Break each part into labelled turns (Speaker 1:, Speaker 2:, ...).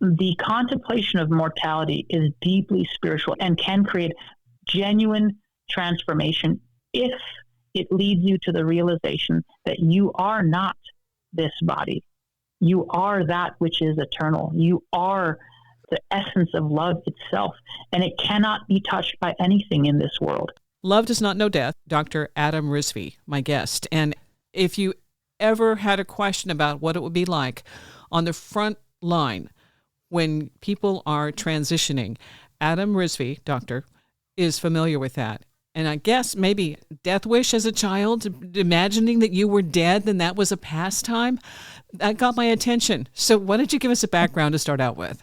Speaker 1: the contemplation of mortality is deeply spiritual and can create genuine transformation if it leads you to the realization that you are not this body. You are that which is eternal. You are the essence of love itself, and it cannot be touched by anything in this world.
Speaker 2: Love does not know death. Dr. Adam Rizvi, my guest. And if you ever had a question about what it would be like on the front line when people are transitioning, Adam Rizvi, doctor, is familiar with that. And I guess maybe death wish as a child, imagining that you were dead and that was a pastime, that got my attention. So why don't you give us a background to start out with?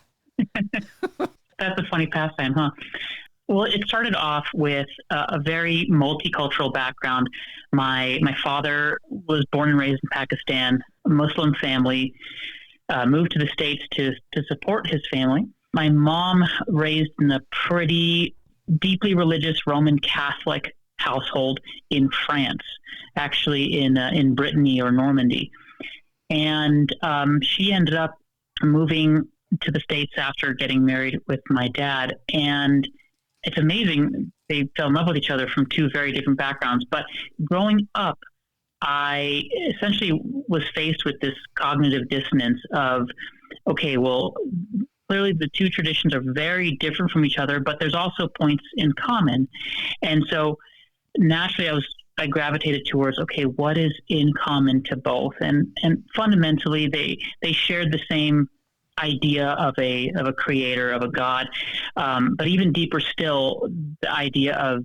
Speaker 1: That's a funny pastime, huh? Well, it started off with a very multicultural background. My father was born and raised in Pakistan, a Muslim family, moved to the States to support his family. My mom raised in a pretty deeply religious Roman Catholic household in France, actually in Brittany or Normandy. And she ended up moving to the States after getting married with my dad. And it's amazing. They fell in love with each other from two very different backgrounds. But growing up, I essentially was faced with this cognitive dissonance of, okay, well, clearly the two traditions are very different from each other, but there's also points in common. And so naturally I gravitated towards, okay, what is in common to both? And fundamentally they shared the same idea of a creator, of a God. But even deeper still, the idea of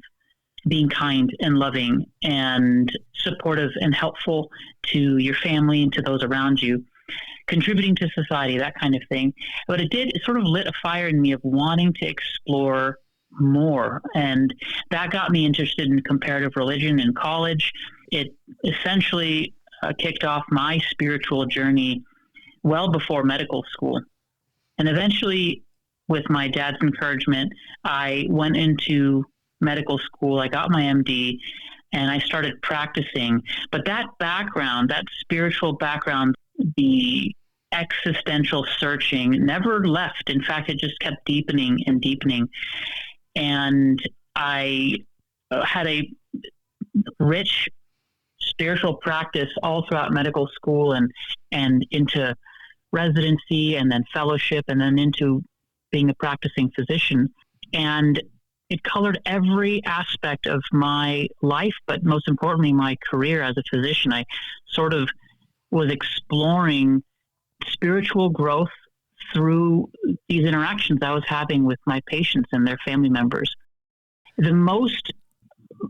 Speaker 1: being kind and loving and supportive and helpful to your family and to those around you, contributing to society, that kind of thing. But it sort of lit a fire in me of wanting to explore more. And that got me interested in comparative religion in college. It essentially kicked off my spiritual journey well before medical school. And eventually, with my dad's encouragement, I went into medical school. I got my MD and I started practicing. But that background, that spiritual background, the existential searching never left. In fact, it just kept deepening and deepening. And I had a rich spiritual practice all throughout medical school and into residency and then fellowship and then into being a practicing physician. And it colored every aspect of my life, but most importantly, my career as a physician. I sort of was exploring spiritual growth through these interactions I was having with my patients and their family members. The most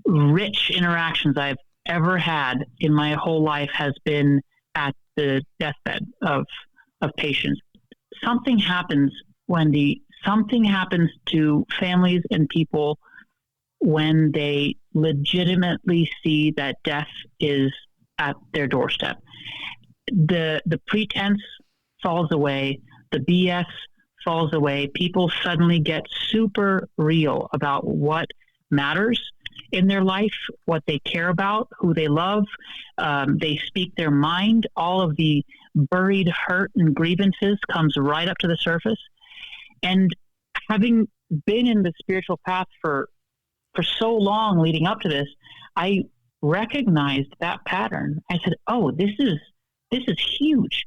Speaker 1: rich interactions I've ever had in my whole life has been at the deathbed of patients. Something happens, Wendy, something happens to families and people when they legitimately see that death is at their doorstep. The pretense falls away, the BS falls away. People suddenly get super real about what matters in their life, what they care about, who they love. They speak their mind. All of the buried hurt and grievances comes right up to the surface. And having been in the spiritual path for so long leading up to this, I recognized that pattern. I said, oh, this is huge.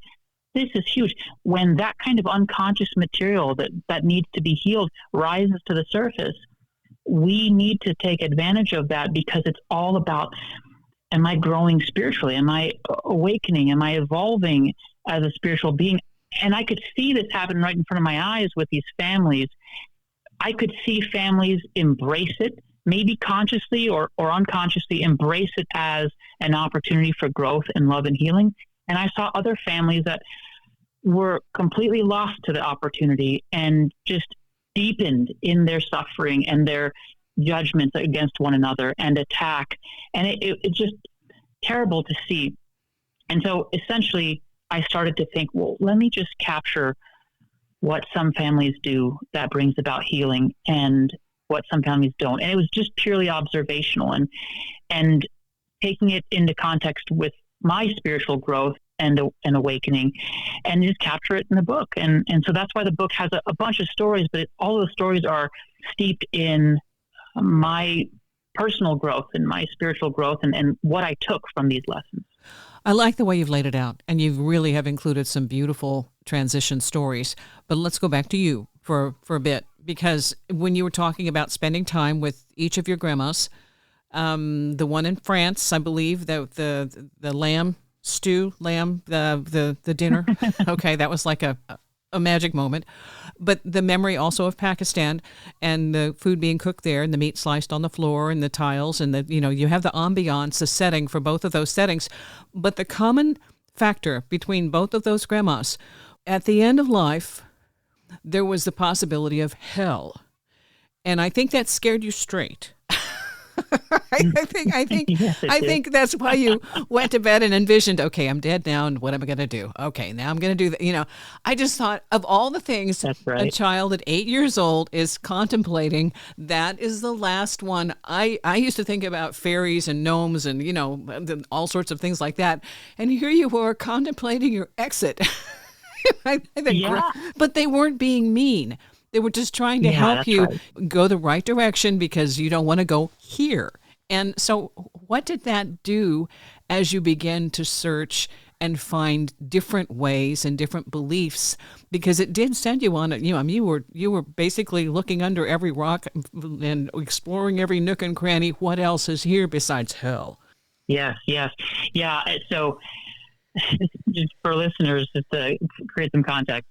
Speaker 1: This is huge. When that kind of unconscious material that needs to be healed rises to the surface, we need to take advantage of that, because it's all about, am I growing spiritually? Am I awakening? Am I evolving as a spiritual being? And I could see this happen right in front of my eyes with these families. I could see families embrace it, maybe consciously or unconsciously embrace it as an opportunity for growth and love and healing. And I saw other families that were completely lost to the opportunity and just deepened in their suffering and their judgments against one another and attack. And it's just terrible to see. And so essentially I started to think, well, let me just capture what some families do that brings about healing and what some families don't. And it was just purely observational and taking it into context with my spiritual growth. and awakening, and just capture it in the book. And so that's why the book has a bunch of stories, but all those stories are steeped in my personal growth and my spiritual growth and what I took from these lessons.
Speaker 2: I like the way you've laid it out, and you really have included some beautiful transition stories. But let's go back to you for a bit, because when you were talking about spending time with each of your grandmas, the one in France, I believe, the lamb stew, the dinner. Okay, that was like a magic moment. But the memory also of Pakistan and the food being cooked there and the meat sliced on the floor and the tiles and you have the ambiance, the setting for both of those settings. But the common factor between both of those grandmas, at the end of life, there was the possibility of hell. And I think that scared you straight. I think that's why you went to bed and envisioned, okay, I'm dead now, and what am I going to do? Okay, now I'm going to do that. I just thought of all the things a child at 8 years old is contemplating, that is the last one. I used to think about fairies and gnomes and, all sorts of things like that. And here you were contemplating your exit. But they weren't being mean. They were just trying to help you go the right direction because you don't want to go here. And so what did that do as you began to search and find different ways and different beliefs? Because it did send you on you were basically looking under every rock and exploring every nook and cranny. What else is here besides hell?
Speaker 1: Yes. Yeah. So just for listeners, just to create some context,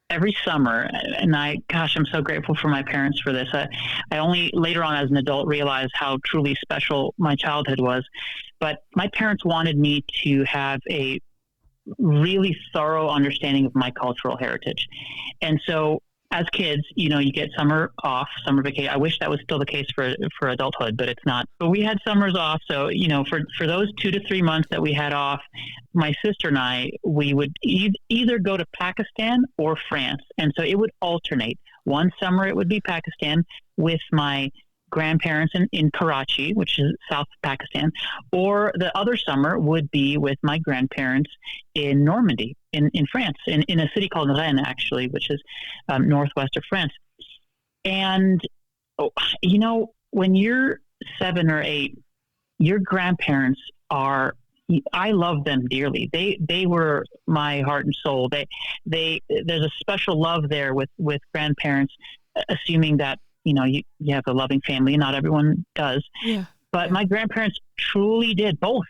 Speaker 1: every summer, and I'm so grateful for my parents for this. I only later on as an adult realized how truly special my childhood was. But my parents wanted me to have a really thorough understanding of my cultural heritage. And so as kids, you get summer off, summer vacation. I wish that was still the case for adulthood, but it's not. But we had summers off. So, for those 2 to 3 months that we had off, my sister and I, we would either go to Pakistan or France. And so it would alternate. One summer it would be Pakistan with my grandparents in Karachi, which is South Pakistan, or the other summer would be with my grandparents in Normandy, in France, in a city called Rennes, actually, which is northwest of France. And, when you're 7 or 8, your grandparents I love them dearly. They were my heart and soul. There's a special love there with grandparents, assuming that you have a loving family. Not everyone does. Yeah. But my grandparents truly did. Both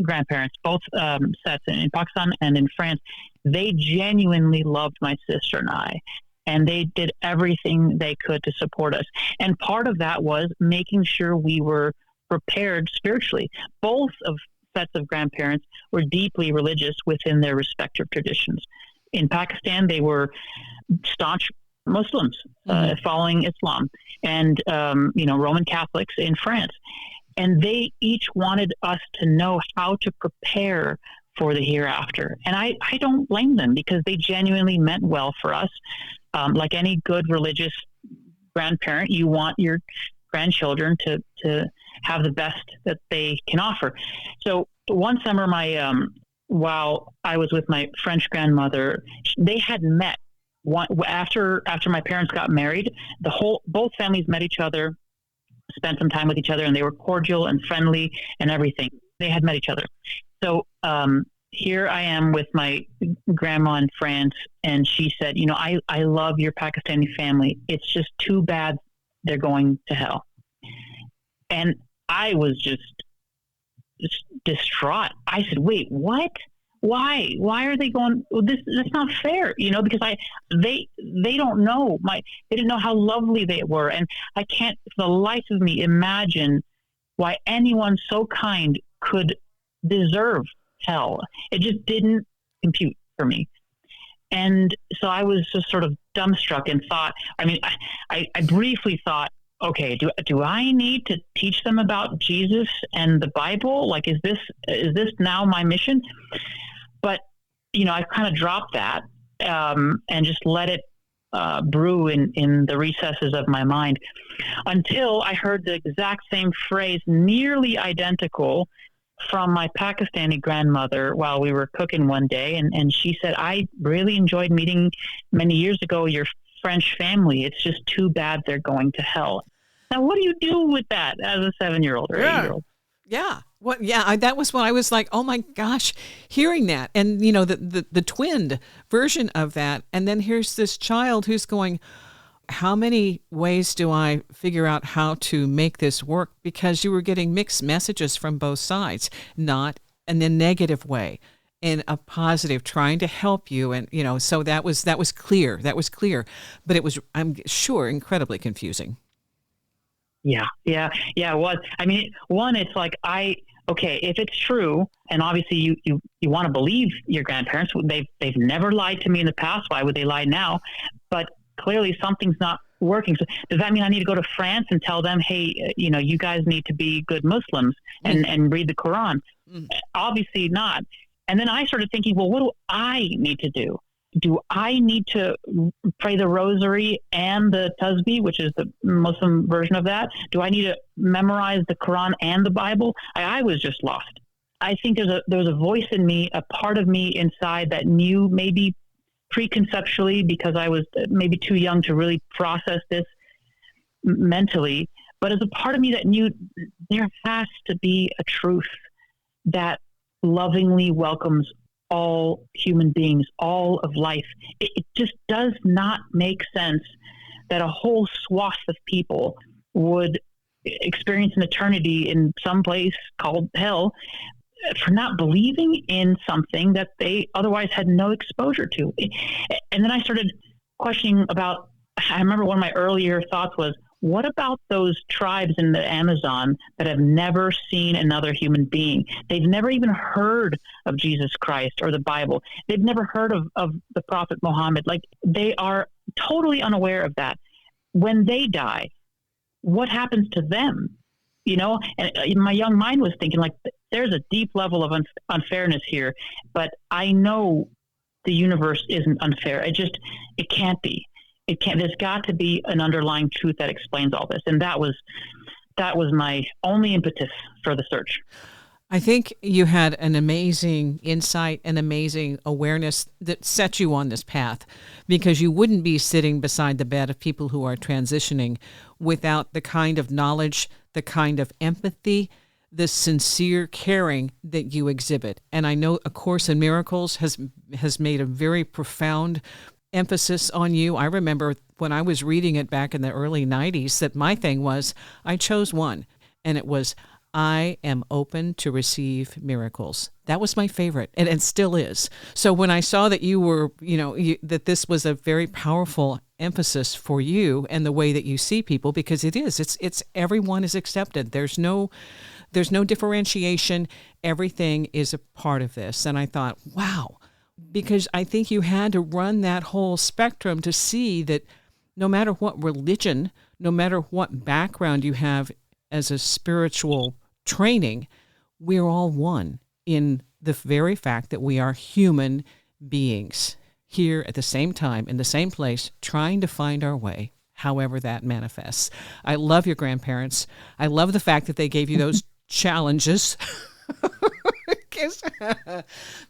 Speaker 1: grandparents, both sets in Pakistan and in France, they genuinely loved my sister and I. And they did everything they could to support us. And part of that was making sure we were prepared spiritually. Both of sets of grandparents were deeply religious within their respective traditions. In Pakistan, they were staunch Muslims following Islam, and Roman Catholics in France, and they each wanted us to know how to prepare for the hereafter. And I don't blame them, because they genuinely meant well for us. Like any good religious grandparent, you want your grandchildren to have the best that they can offer. So one summer, while I was with my French grandmother, they had met. After my parents got married, both families met each other, spent some time with each other, and they were cordial and friendly and everything. They had met each other. So here I am with my grandma in France, and she said, I love your Pakistani family. It's just too bad they're going to hell. And I was just distraught. I said, wait, what? Why are they going? Well, that's not fair, because they don't know they didn't know how lovely they were. And I can't for the life of me imagine why anyone so kind could deserve hell. It just didn't compute for me. And so I was just sort of dumbstruck and thought, I briefly thought, okay, do I need to teach them about Jesus and the Bible? Like, is this now my mission? But, I kind of dropped that and just let it brew in the recesses of my mind until I heard the exact same phrase, nearly identical, from my Pakistani grandmother while we were cooking one day. And she said, I really enjoyed meeting many years ago your French family. It's just too bad they're going to hell. Now, what do you do with that as a 7-year-old or 8-year-old?
Speaker 2: Yeah. What? Yeah. That was when I was like, oh my gosh, hearing that. And, the twinned version of that. And then here's this child who's going, how many ways do I figure out how to make this work? Because you were getting mixed messages from both sides, not in a negative way, in a positive, trying to help you. And, so that was clear. That was clear. But it was, I'm sure, incredibly confusing.
Speaker 1: Yeah, it was. I mean, one, it's like, okay, if it's true, and obviously you want to believe your grandparents, they've never lied to me in the past. Why would they lie now? But clearly something's not working. So does that mean I need to go to France and tell them, hey, you guys need to be good Muslims and read the Quran? Obviously not. And then I started thinking, well, what do I need to do? Do I need to pray the rosary and the tasbih, which is the Muslim version of that? Do I need to memorize the Quran and the Bible? I was just lost. I think there's a voice in me, a part of me inside that knew, maybe preconceptually, because I was maybe too young to really process this mentally, but as a part of me that knew there has to be a truth that lovingly welcomes all human beings, all of life. It just does not make sense that a whole swath of people would experience an eternity in some place called hell for not believing in something that they otherwise had no exposure to. And then I started questioning about, I remember one of my earlier thoughts was, what about those tribes in the Amazon that have never seen another human being? They've never even heard of Jesus Christ or the Bible. They've never heard of the Prophet Muhammad. Like, they are totally unaware of that. When they die, what happens to them? And my young mind was thinking, like, there's a deep level of unfairness here, but I know the universe isn't unfair. It can't be. It can't. There's got to be an underlying truth that explains all this, and that was my only impetus for the search.
Speaker 2: I think you had an amazing insight and amazing awareness that set you on this path, because you wouldn't be sitting beside the bed of people who are transitioning without the kind of knowledge, the kind of empathy, the sincere caring that you exhibit. And I know A Course in Miracles has made a very profound emphasis on you. I remember when I was reading it back in the early 90s that my thing was, I chose one, and it was, I am open to receive miracles. That was my favorite, and it still is. So when I saw that you were, that this was a very powerful emphasis for you and the way that you see people, because it's everyone is accepted. There's no differentiation. Everything is a part of this. And I thought, wow, because I think you had to run that whole spectrum to see that no matter what religion, no matter what background you have as a spiritual training, we're all one in the very fact that we are human beings here at the same time, in the same place, trying to find our way, however that manifests. I love your grandparents. I love the fact that they gave you those challenges.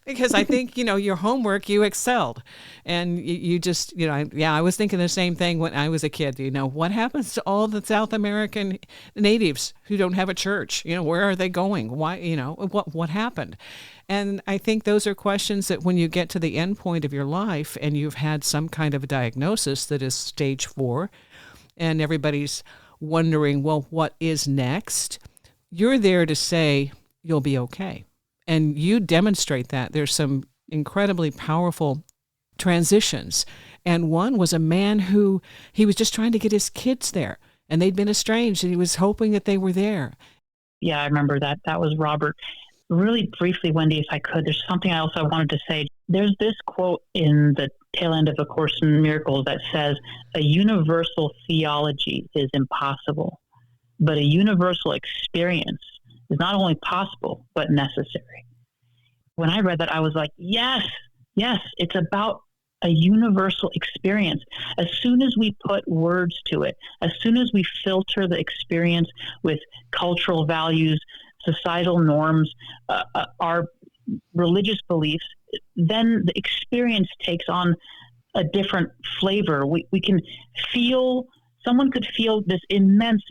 Speaker 2: Because I think, your homework, you excelled. And you just, I was thinking the same thing when I was a kid. What happens to all the South American natives who don't have a church? Where are they going? Why, what happened? And I think those are questions that when you get to the end point of your life and you've had some kind of a diagnosis that is stage 4, and everybody's wondering, well, what is next? You're there to say, you'll be okay. And you demonstrate that. There's some incredibly powerful transitions. And one was a man who, he was just trying to get his kids there, and they'd been estranged, and he was hoping that they were there.
Speaker 1: Yeah, I remember that. That was Robert. Really briefly, Wendy, if I could, there's something else I wanted to say. There's this quote in the tail end of A Course in Miracles that says, a universal theology is impossible, but a universal experience is not only possible, but necessary. When I read that, I was like, yes, it's about a universal experience. As soon as we put words to it, as soon as we filter the experience with cultural values, societal norms, our religious beliefs, then the experience takes on a different flavor. We can feel, someone could feel this immense,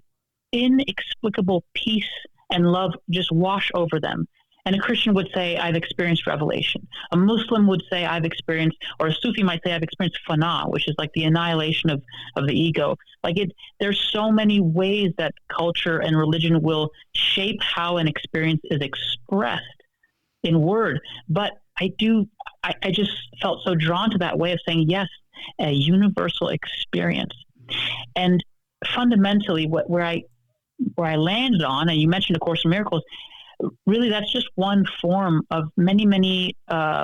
Speaker 1: inexplicable peace and love just wash over them. And a Christian would say, I've experienced revelation. A Muslim would say, I've experienced, or a Sufi might say, I've experienced fana, which is like the annihilation of the ego. Like there's so many ways that culture and religion will shape how an experience is expressed in word. But I just felt so drawn to that way of saying, yes, a universal experience. And fundamentally, where I landed on, and you mentioned A Course in Miracles, really that's just one form of many, many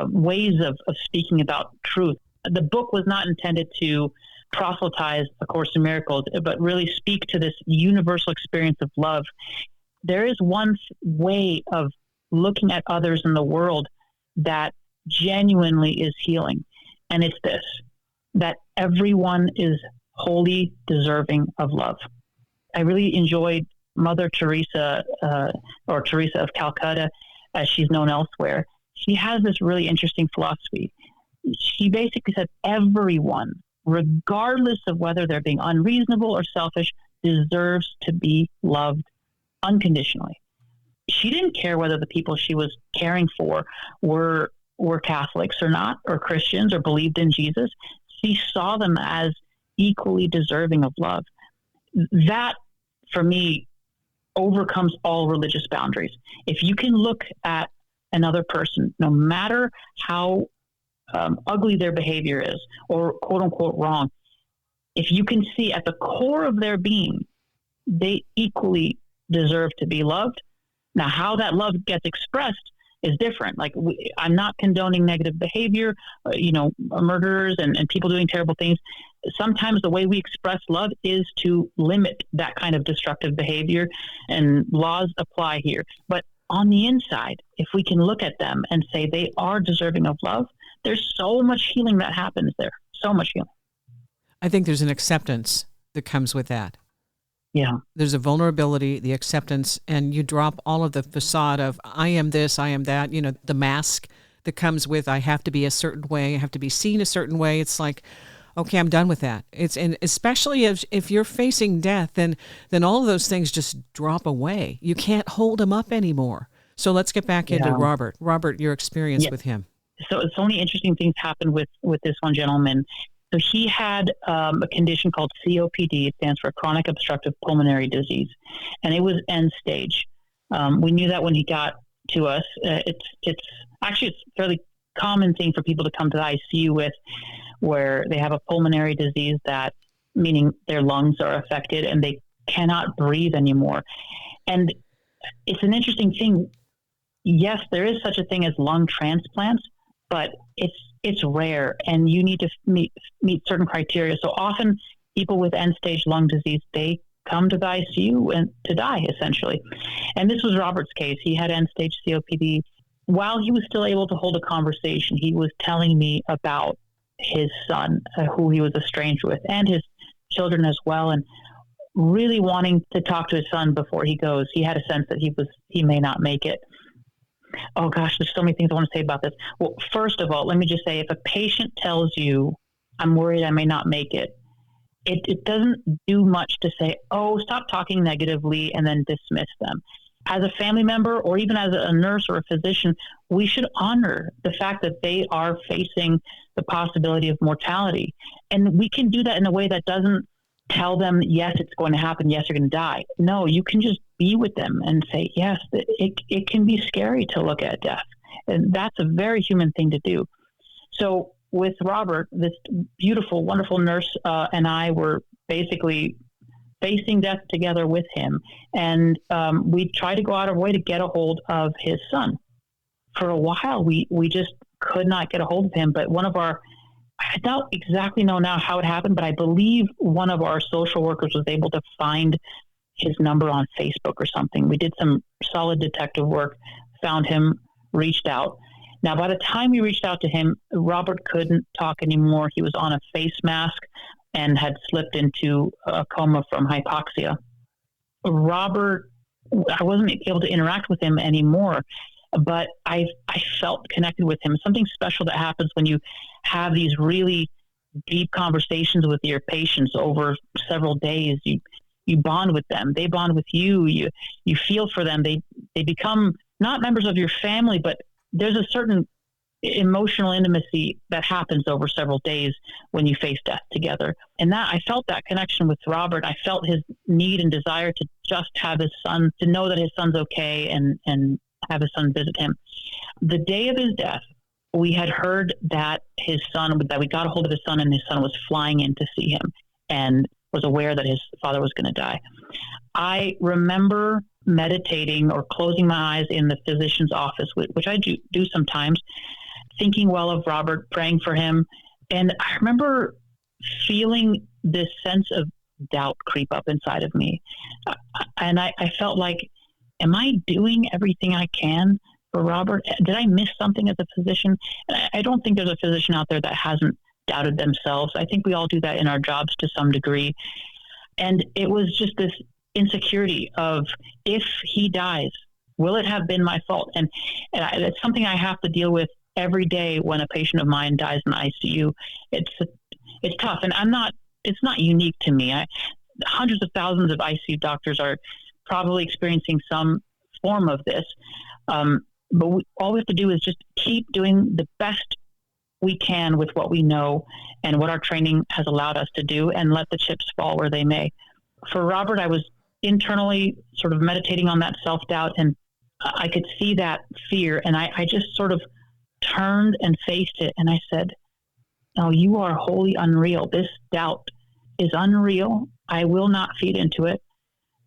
Speaker 1: ways of speaking about truth. The book was not intended to proselytize A Course in Miracles, but really speak to this universal experience of love. There is one way of looking at others in the world that genuinely is healing. And it's this, that everyone is wholly deserving of love. I really enjoyed Mother Teresa, or Teresa of Calcutta, as she's known elsewhere. She has this really interesting philosophy. She basically said everyone, regardless of whether they're being unreasonable or selfish, deserves to be loved unconditionally. She didn't care whether the people she was caring for were Catholics or not, or Christians, or believed in Jesus. She saw them as equally deserving of love. That, for me, overcomes all religious boundaries. If you can look at another person, no matter how ugly their behavior is, or quote unquote wrong, if you can see at the core of their being, they equally deserve to be loved. Now, how that love gets expressed is different. Like, I'm not condoning negative behavior, murderers and people doing terrible things. Sometimes the way we express love is to limit that kind of destructive behavior, and laws apply here. But on the inside, if we can look at them and say they are deserving of love, there's so much healing that happens there. So much healing.
Speaker 2: I think there's an acceptance that comes with that.
Speaker 1: Yeah.
Speaker 2: There's a vulnerability, the acceptance, and you drop all of the facade of I am this, I am that, the mask that comes with I have to be a certain way, I have to be seen a certain way. It's like, okay, I'm done with that. And especially if you're facing death, then all of those things just drop away. You can't hold them up anymore. So let's get back into Robert. Robert, your experience with him.
Speaker 1: So many interesting things happened with this one gentleman. So he had a condition called COPD. It stands for chronic obstructive pulmonary disease, and it was end stage. We knew that when he got to us. It's actually a fairly common thing for people to come to the ICU with, where they have a pulmonary disease, that meaning their lungs are affected and they cannot breathe anymore. And it's an interesting thing. Yes, there is such a thing as lung transplants, but it's rare, and you need to meet certain criteria. So often people with end-stage lung disease, they come to the ICU and to die, essentially. And this was Robert's case. He had end-stage COPD. While he was still able to hold a conversation, he was telling me about his son, who he was estranged with, and his children as well, and really wanting to talk to his son before he goes. He had a sense that he may not make it. Oh gosh, there's so many things I want to say about this. Well, first of all, let me just say, if a patient tells you, I'm worried I may not make it, it doesn't do much to say, oh, stop talking negatively and then dismiss them. As a family member, or even as a nurse or a physician, we should honor the fact that they are facing the possibility of mortality. And we can do that in a way that doesn't tell them, yes, it's going to happen, yes, you're going to die. No, you can just be with them and say, yes, it can be scary to look at death. And that's a very human thing to do. So with Robert, this beautiful, wonderful nurse and I were basically facing death together with him. And we tried to go out of our way to get a hold of his son. For a while, we just could not get a hold of him. But I don't exactly know now how it happened, but I believe one of our social workers was able to find his number on Facebook or something. We did some solid detective work, found him, reached out. Now, by the time we reached out to him, Robert couldn't talk anymore. He was on a face mask and had slipped into a coma from hypoxia. Robert I wasn't able to interact with him anymore, but I felt connected with him. Something special that happens when you have these really deep conversations with your patients over several days. You bond with them. They bond with you. You feel for them. They become not members of your family, but there's a certain emotional intimacy that happens over several days when you face death together. And that I felt that connection with Robert. I felt his need and desire to just have his son, to know that his son's okay and have his son visit him. The day of his death, we had heard that that we got a hold of his son, and his son was flying in to see him and was aware that his father was going to die. I remember meditating or closing my eyes in the physician's office, which I do sometimes, thinking well of Robert, praying for him. And I remember feeling this sense of doubt creep up inside of me. And I felt like, am I doing everything I can for Robert? Did I miss something as a physician? And I don't think there's a physician out there that hasn't doubted themselves. I think we all do that in our jobs to some degree. And it was just this insecurity of, if he dies, will it have been my fault? And it's something I have to deal with every day when a patient of mine dies in the ICU. It's tough, and it's not unique to me. Hundreds of thousands of ICU doctors are probably experiencing some form of this. But all we have to do is just keep doing the best we can with what we know and what our training has allowed us to do, and let the chips fall where they may. For Robert, I was internally sort of meditating on that self-doubt, and I could see that fear, and I just sort of turned and faced it, and I said, "No, you are wholly unreal. This doubt is unreal. I will not feed into it.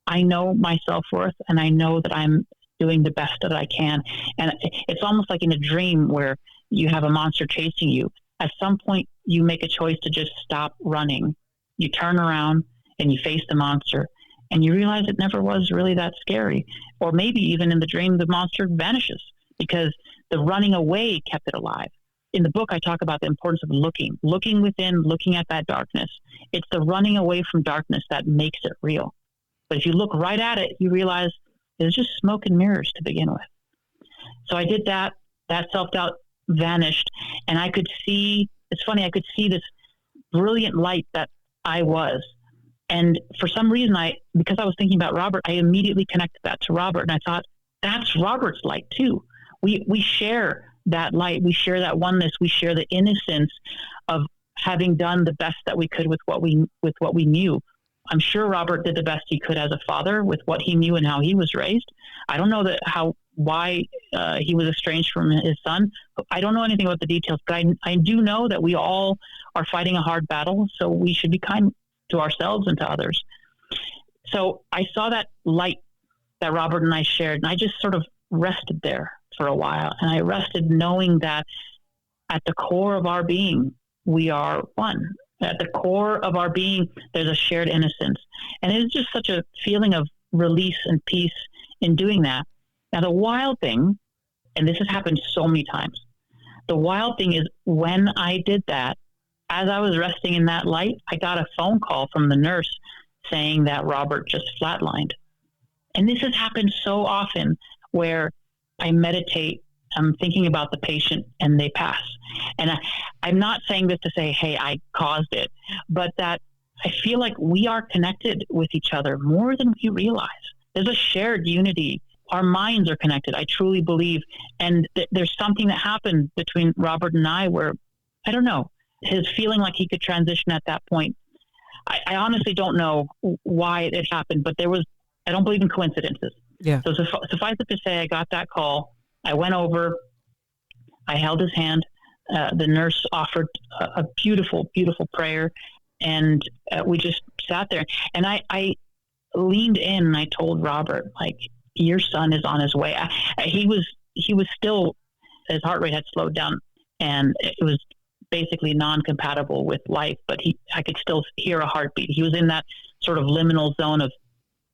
Speaker 1: I know my self-worth, and I know that I'm doing the best that I can." And it's almost like in a dream where you have a monster chasing you. At some point, you make a choice to just stop running. You turn around and you face the monster, and you realize it never was really that scary. Or maybe even in the dream, the monster vanishes because the running away kept it alive. In the book, I talk about the importance of looking within, looking at that darkness. It's the running away from darkness that makes it real. But if you look right at it, you realize there's just smoke and mirrors to begin with. So I did that. That self-doubt vanished. And I could see, it's funny, I could see this brilliant light that I was. And for some reason, because I was thinking about Robert, I immediately connected that to Robert. And I thought, that's Robert's light too. We share that light. We share that oneness. We share the innocence of having done the best that we could with what we knew. I'm sure Robert did the best he could as a father with what he knew and how he was raised. I don't know why he was estranged from his son. I don't know anything about the details, but I do know that we all are fighting a hard battle, so we should be kind to ourselves and to others. So I saw that light that Robert and I shared, and I just sort of rested there for a while. And I rested knowing that at the core of our being, we are one. At the core of our being, there's a shared innocence. And it is just such a feeling of release and peace in doing that. Now, the wild thing, and this has happened so many times, the wild thing is when I did that, as I was resting in that light, I got a phone call from the nurse saying that Robert just flatlined. And this has happened so often where I meditate, I'm thinking about the patient, and they pass. And I'm not saying this to say, hey, I caused it, but that I feel like we are connected with each other more than we realize. There's a shared unity. Our minds are connected, I truly believe. And there's something that happened between Robert and I where, I don't know, his feeling like he could transition at that point. I honestly don't know why it happened, but I don't believe in coincidences.
Speaker 2: Yeah.
Speaker 1: So suffice it to say, I got that call. I went over, I held his hand. The nurse offered a beautiful, beautiful prayer. And we just sat there. And I leaned in and I told Robert, like, your son is on his way. He was still, his heart rate had slowed down and it was basically non-compatible with life, but I could still hear a heartbeat. He was in that sort of liminal zone of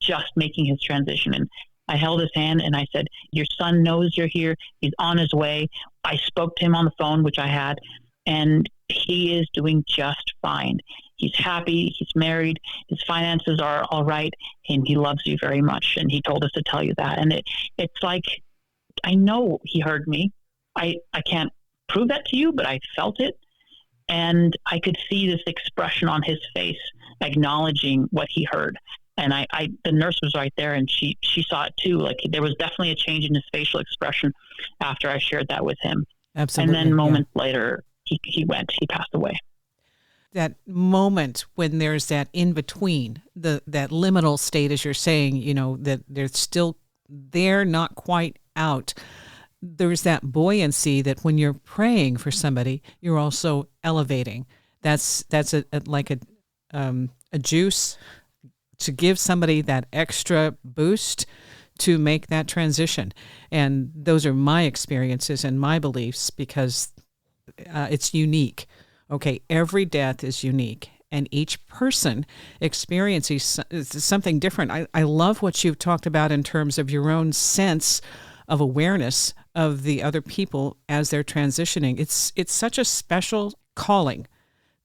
Speaker 1: just making his transition. And I held his hand and I said, your son knows you're here. He's on his way. I spoke to him on the phone, which I had, and he is doing just fine. he's happy, he's married, his finances are all right, and he loves you very much. And he told us to tell you that. And it's like, I know he heard me. I can't prove that to you, but I felt it. And I could see this expression on his face, acknowledging what he heard. And the nurse was right there, and she saw it too. Like, there was definitely a change in his facial expression after I shared that with him.
Speaker 2: Absolutely.
Speaker 1: And then moments later, he passed away.
Speaker 2: That moment when there's that in between, that liminal state, as you're saying, that they're not quite out. There's that buoyancy that when you're praying for somebody, you're also elevating. That's like a juice to give somebody that extra boost to make that transition. And those are my experiences and my beliefs, because it's unique. Okay, every death is unique, and each person experiences something different. I love what you've talked about in terms of your own sense of awareness of the other people as they're transitioning. It's such a special calling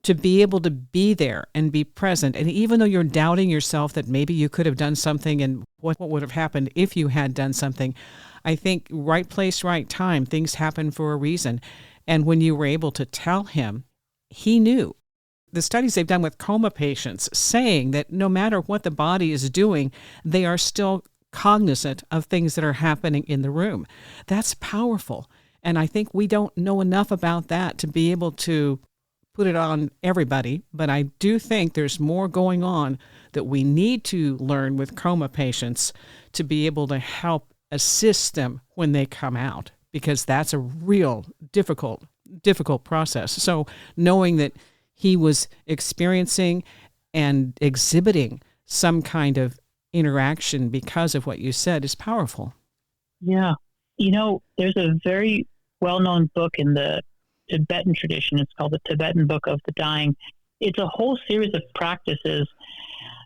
Speaker 2: to be able to be there and be present. And even though you're doubting yourself that maybe you could have done something and what would have happened if you had done something, I think right place, right time, things happen for a reason. And when you were able to tell him, he knew. The studies they've done with coma patients saying that no matter what the body is doing, they are still cognizant of things that are happening in the room. That's powerful. And I think we don't know enough about that to be able to put it on everybody. But I do think there's more going on that we need to learn with coma patients to be able to help assist them when they come out, because that's a real difficult process. So knowing that he was experiencing and exhibiting some kind of interaction because of what you said is powerful.
Speaker 1: Yeah. There's a very well-known book in the Tibetan tradition. It's called the Tibetan Book of the Dying. It's a whole series of practices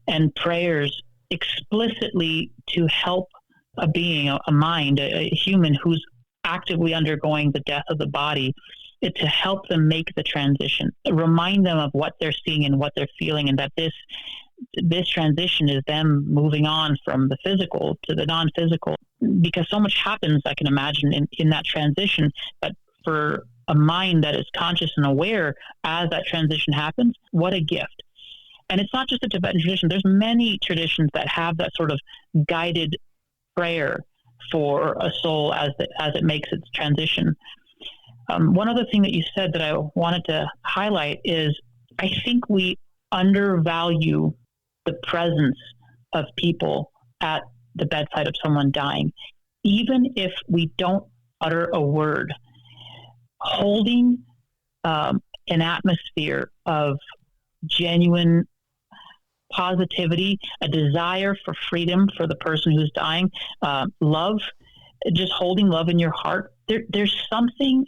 Speaker 1: and prayers explicitly to help a being, a mind, a human who's actively undergoing the death of the body, to help them make the transition, remind them of what they're seeing and what they're feeling, and that this transition is them moving on from the physical to the non-physical, because so much happens, I can imagine, in that transition. But for a mind that is conscious and aware as that transition happens, what a gift. And it's not just a Tibetan tradition. There's many traditions that have that sort of guided prayer for a soul as it makes its transition. One other thing that you said that I wanted to highlight is, I think we undervalue the presence of people at the bedside of someone dying. Even if we don't utter a word, holding an atmosphere of genuine positivity, a desire for freedom for the person who's dying, love, just holding love in your heart. There's something,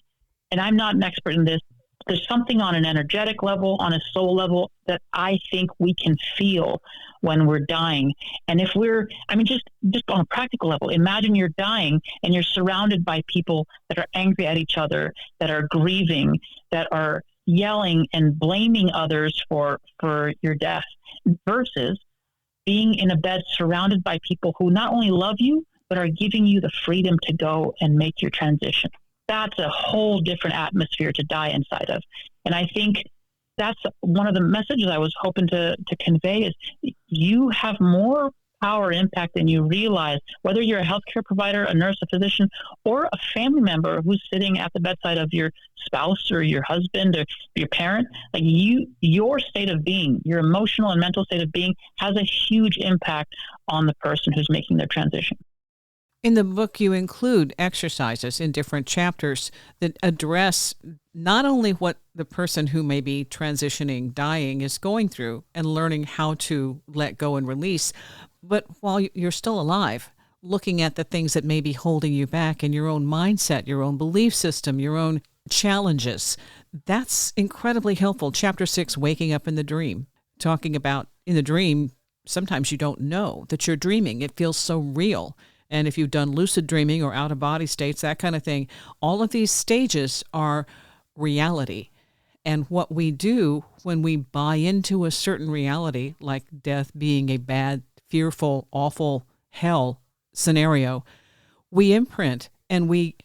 Speaker 1: and I'm not an expert in this, there's something on an energetic level, on a soul level, that I think we can feel when we're dying. And if just on a practical level, imagine you're dying and you're surrounded by people that are angry at each other, that are grieving, that are yelling and blaming others for your death, versus being in a bed surrounded by people who not only love you, but are giving you the freedom to go and make your transition. That's a whole different atmosphere to die inside of. And I think that's one of the messages I was hoping to convey, is you have more power and impact than you realize, whether you're a healthcare provider, a nurse, a physician, or a family member who's sitting at the bedside of your spouse or your husband or your parent. Like, your state of being, your emotional and mental state of being, has a huge impact on the person who's making their transition.
Speaker 2: In the book, you include exercises in different chapters that address not only what the person who may be transitioning, dying, is going through and learning how to let go and release, but while you're still alive, looking at the things that may be holding you back in your own mindset, your own belief system, your own challenges. That's incredibly helpful. Chapter 6, Waking Up in the Dream, talking about in the dream, sometimes you don't know that you're dreaming. It feels so real. And if you've done lucid dreaming or out-of-body states, that kind of thing, all of these stages are reality. And what we do when we buy into a certain reality, like death being a bad, fearful, awful hell scenario, we imprint and we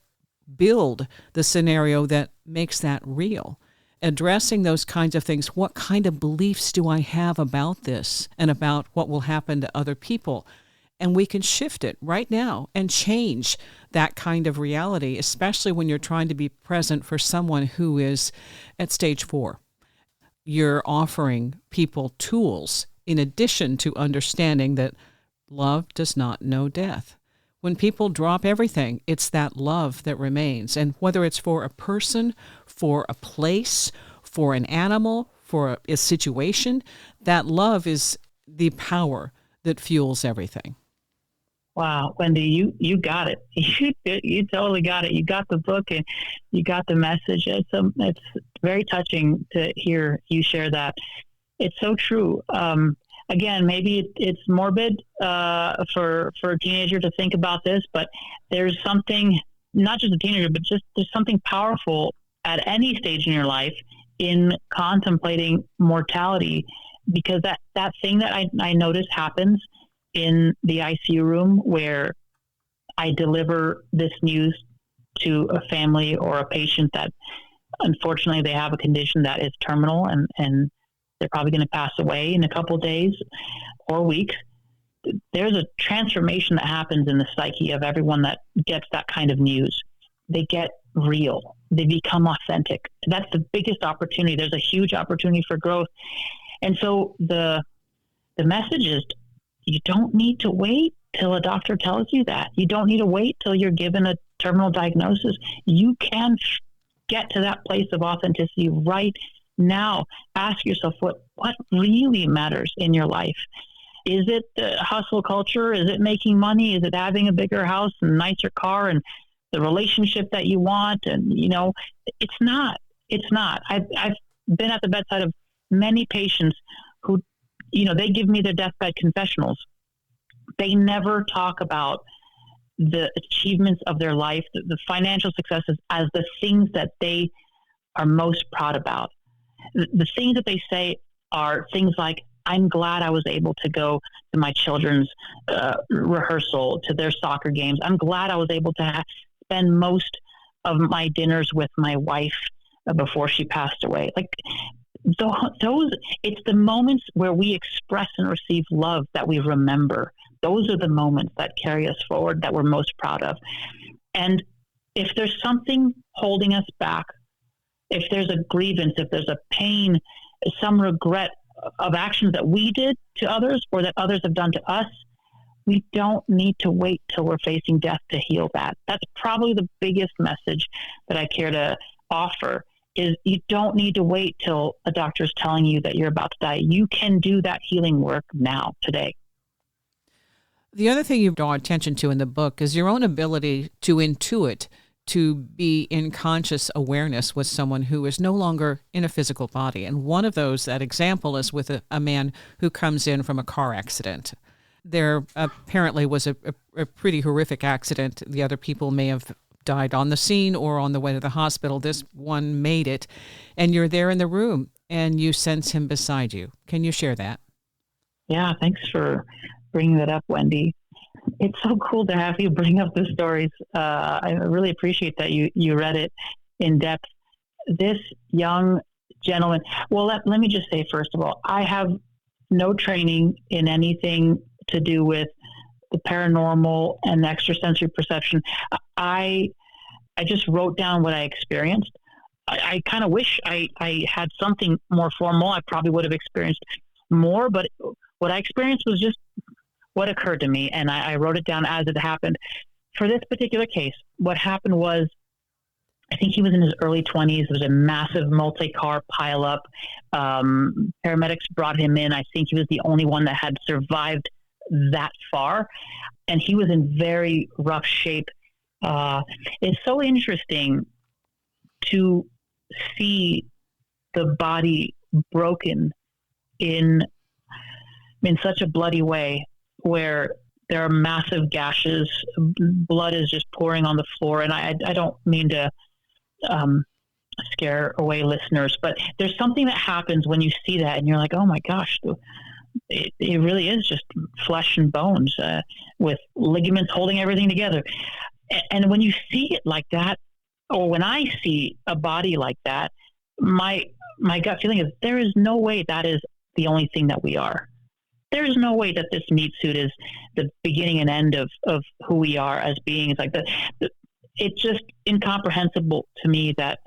Speaker 2: build the scenario that makes that real. Addressing those kinds of things. What kind of beliefs do I have about this and about what will happen to other people? And we can shift it right now and change that kind of reality, especially when you're trying to be present for someone who is at stage 4. You're offering people tools in addition to understanding that love does not know death. When people drop everything, it's that love that remains. And whether it's for a person, for a place, for an animal, for a situation, that love is the power that fuels everything.
Speaker 1: Wow, Wendy, you got it. You totally got it. You got the book and you got the message. It's very touching to hear you share that. It's so true. Again, maybe it's morbid for a teenager to think about this, but there's something, not just a teenager, but just there's something powerful at any stage in your life in contemplating mortality, because that thing that I notice happens in the ICU room where I deliver this news to a family or a patient that unfortunately they have a condition that is terminal and they're probably going to pass away in a couple of days or weeks. There's a transformation that happens in the psyche of everyone that gets that kind of news. They get real. They become authentic. That's the biggest opportunity. There's a huge opportunity for growth. And so the message is, you don't need to wait till a doctor tells you that. You don't need to wait till you're given a terminal diagnosis. You can get to that place of authenticity right now. Ask yourself what really matters in your life. Is it the hustle culture? Is it making money? Is it having a bigger house and a nicer car and the relationship that you want? And, it's not. I've been at the bedside of many patients who, they give me their deathbed confessionals. They never talk about the achievements of their life, the financial successes as the things that they are most proud about. The things that they say are things like, I'm glad I was able to go to my children's rehearsal, to their soccer games. I'm glad I was able to spend most of my dinners with my wife before she passed away. Like those, it's the moments where we express and receive love that we remember. Those are the moments that carry us forward, that we're most proud of. And if there's something holding us back, if there's a grievance, if there's a pain, some regret of actions that we did to others or that others have done to us, we don't need to wait till we're facing death to heal that. That's probably the biggest message that I care to offer, is you don't need to wait till a doctor's telling you that you're about to die. You can do that healing work now, today.
Speaker 2: The other thing you draw attention to in the book is your own ability to intuit, to be in conscious awareness with someone who is no longer in a physical body. And one of those, that example, is with a man who comes in from a car accident. There apparently was a pretty horrific accident. The other people may have died on the scene or on the way to the hospital. This one made it, and you're there in the room and you sense him beside you. Can you share that?
Speaker 1: Yeah, thanks for bringing that up, Wendy. It's so cool to have you bring up the stories. I really appreciate that you read it in depth. This young gentleman, well, let me just say, first of all, I have no training in anything to do with the paranormal and extrasensory perception. I just wrote down what I experienced. I kind of wish I had something more formal. I probably would have experienced more, but what I experienced was just what occurred to me, and I wrote it down as it happened. For this particular case, what happened was, I think he was in his early 20s. There was a massive multi-car pileup. Paramedics brought him in. I think he was the only one that had survived that far, and he was in very rough shape. It's so interesting to see the body broken in such a bloody way, where there are massive gashes, blood is just pouring on the floor. And I don't mean to scare away listeners, but there's something that happens when you see that and you're like, oh my gosh, it really is just flesh and bones with ligaments holding everything together. And when you see it like that, or when I see a body like that, my gut feeling is there is no way that is the only thing that we are. There's no way that this meat suit is the beginning and end of who we are as beings. Like it's just incomprehensible to me that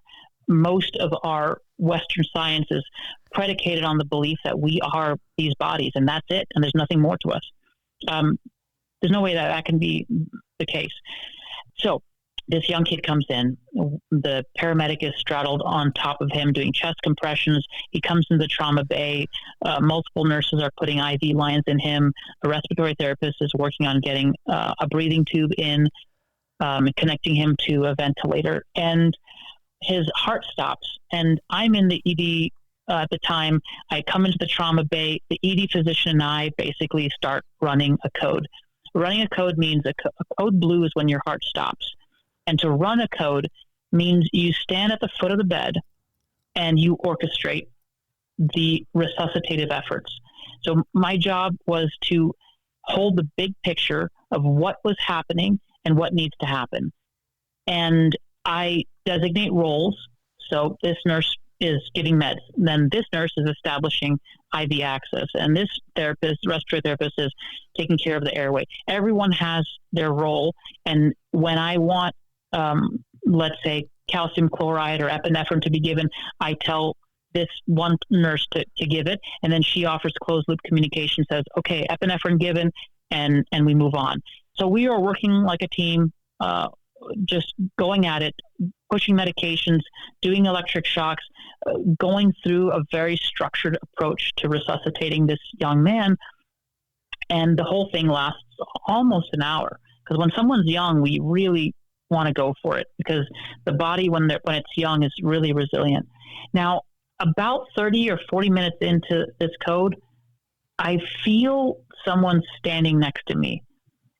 Speaker 1: most of our Western science is predicated on the belief that we are these bodies and that's it, and there's nothing more to us. There's no way that can be the case. So this young kid comes in. The paramedic is straddled on top of him doing chest compressions. He comes into the trauma bay. Multiple nurses are putting IV lines in him. A respiratory therapist is working on getting a breathing tube in, connecting him to a ventilator. And his heart stops. And I'm in the ED at the time. I come into the trauma bay. The ED physician and I basically start running a code. Running a code means a code blue is when your heart stops. And to run a code means you stand at the foot of the bed and you orchestrate the resuscitative efforts. So my job was to hold the big picture of what was happening and what needs to happen. And I designate roles. So this nurse is giving meds. Then this nurse is establishing IV access. And this therapist, respiratory therapist, is taking care of the airway. Everyone has their role. And when I want let's say calcium chloride or epinephrine to be given, I tell this one nurse to give it, and then she offers closed loop communication, says, okay, epinephrine given, and we move on. So we are working like a team, just going at it, pushing medications, doing electric shocks, going through a very structured approach to resuscitating this young man. And the whole thing lasts almost an hour, because when someone's young, we really want to go for it, because the body when it's young is really resilient. Now, about 30 or 40 minutes into this code, I feel someone standing next to me,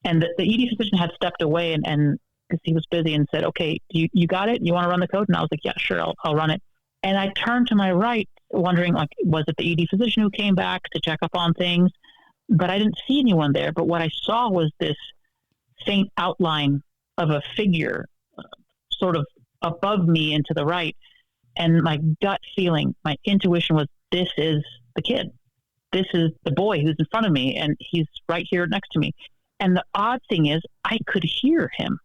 Speaker 1: and the ED physician had stepped away and because he was busy, and said, okay, you got it? You want to run the code? And I was like, yeah, sure, I'll run it. And I turned to my right, wondering, like, was it the ED physician who came back to check up on things? But I didn't see anyone there. But what I saw was this faint outline of a figure sort of above me and to the right. And my gut feeling, my intuition was, this is the kid. This is the boy who's in front of me, and he's right here next to me. And the odd thing is, I could hear him.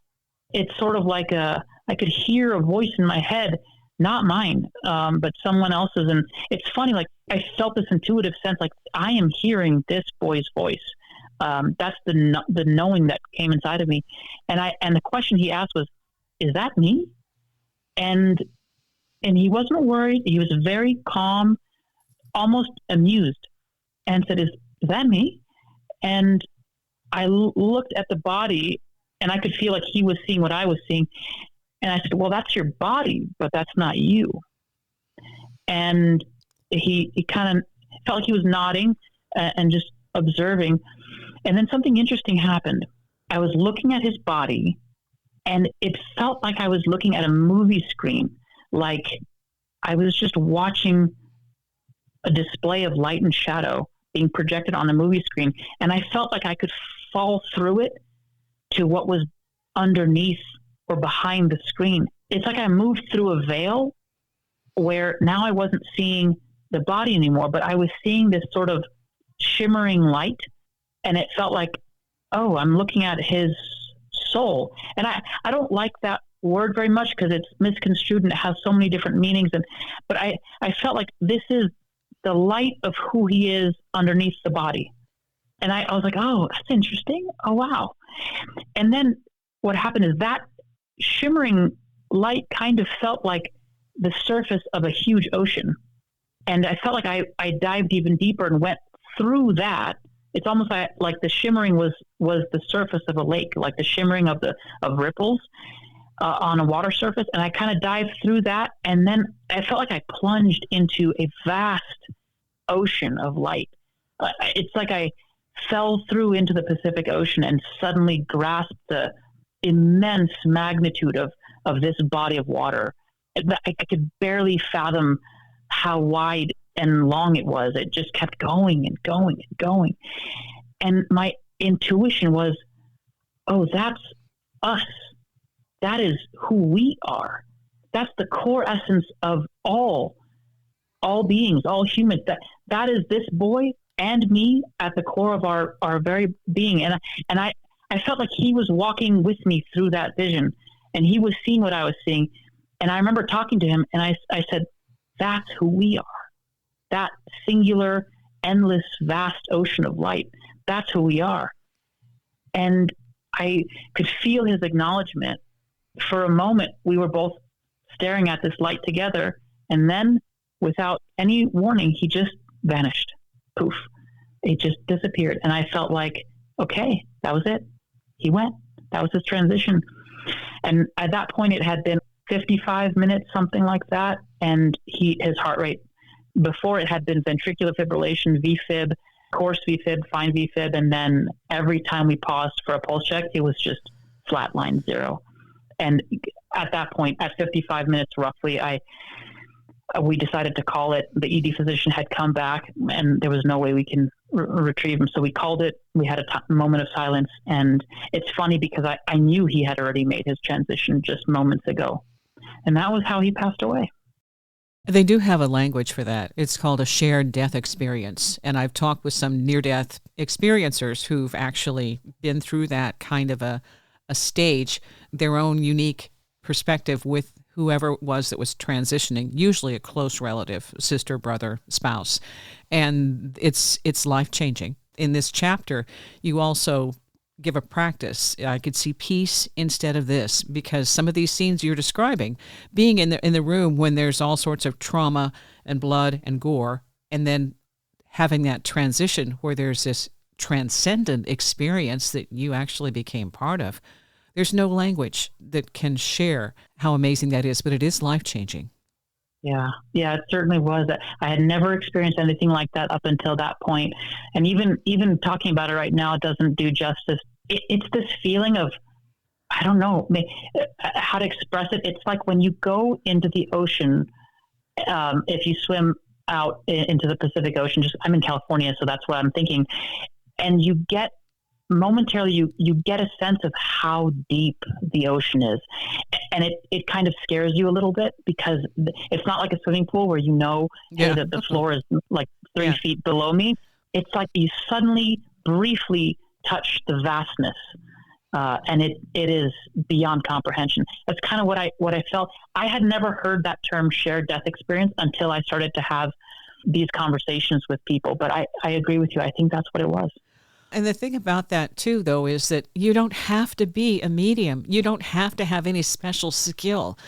Speaker 1: It's sort of like I could hear a voice in my head, not mine, but someone else's. And it's funny, like I felt this intuitive sense, like I am hearing this boy's voice. That's the knowing that came inside of me. And the question he asked was, is that me? And he wasn't worried. He was very calm, almost amused, and said, is that me? And I looked at the body, and I could feel like he was seeing what I was seeing. And I said, well, that's your body, but that's not you. And he kind of felt like he was nodding and just observing. And then something interesting happened. I was looking at his body, and it felt like I was looking at a movie screen, like I was just watching a display of light and shadow being projected on a movie screen. And I felt like I could fall through it to what was underneath or behind the screen. It's like I moved through a veil where now I wasn't seeing the body anymore, but I was seeing this sort of shimmering light. And it felt like, oh, I'm looking at his soul. And I don't like that word very much because it's misconstrued and it has so many different meanings. But I felt like this is the light of who he is underneath the body. And I was like, oh, that's interesting. Oh, wow. And then what happened is that shimmering light kind of felt like the surface of a huge ocean. And I felt like I dived even deeper and went through that. It's almost like the shimmering was the surface of a lake, like the shimmering of ripples on a water surface. And I kind of dived through that. And then I felt like I plunged into a vast ocean of light. It's like I fell through into the Pacific Ocean and suddenly grasped the immense magnitude of this body of water. I could barely fathom how wide and long it was. It just kept going and going and going. And my intuition was, oh, that's us. That is who we are. That's the core essence of all beings, all humans. That is this boy and me at the core of our very being. And I felt like he was walking with me through that vision, and he was seeing what I was seeing. And I remember talking to him, and I said, that's who we are. That singular, endless, vast ocean of light. That's who we are. And I could feel his acknowledgement. For a moment, we were both staring at this light together. And then, without any warning, he just vanished. Poof. It just disappeared. And I felt like, okay, that was it. He went. That was his transition. And at that point, it had been 55 minutes, something like that. And his heart rate, before it had been ventricular fibrillation, VFib, coarse VFib, fine VFib. And then every time we paused for a pulse check, it was just flatline 0. And at that point, at 55 minutes roughly, we decided to call it. The ED physician had come back, and there was no way we can retrieve him. So we called it. We had a moment of silence. And it's funny because I knew he had already made his transition just moments ago. And that was how he passed away.
Speaker 2: They do have a language for that. It's called a shared death experience. And I've talked with some near-death experiencers who've actually been through that kind of a stage, their own unique perspective with whoever it was that was transitioning, usually a close relative, sister, brother, spouse. And it's life-changing. In this chapter, you also give a practice. I could see peace instead of this, because some of these scenes you're describing, being in the room when there's all sorts of trauma and blood and gore, and then having that transition where there's this transcendent experience that you actually became part of. There's no language that can share how amazing that is, but it is life-changing.
Speaker 1: Yeah, it certainly was. I had never experienced anything like that up until that point. And even talking about it right now, it doesn't do justice. It's this feeling of, I don't know how to express it. It's like when you go into the ocean, if you swim out into the Pacific Ocean, I'm in California, so that's what I'm thinking. And you get momentarily, you get a sense of how deep the ocean is. And it kind of scares you a little bit, because it's not like a swimming pool where hey, that the floor is like 3 feet below me. It's like you suddenly briefly touch the vastness. And it is beyond comprehension. That's kind of what I felt. I had never heard that term shared death experience until I started to have these conversations with people. But I agree with you. I think that's what it was.
Speaker 2: And the thing about that, too, though, is that you don't have to be a medium. You don't have to have any special skill.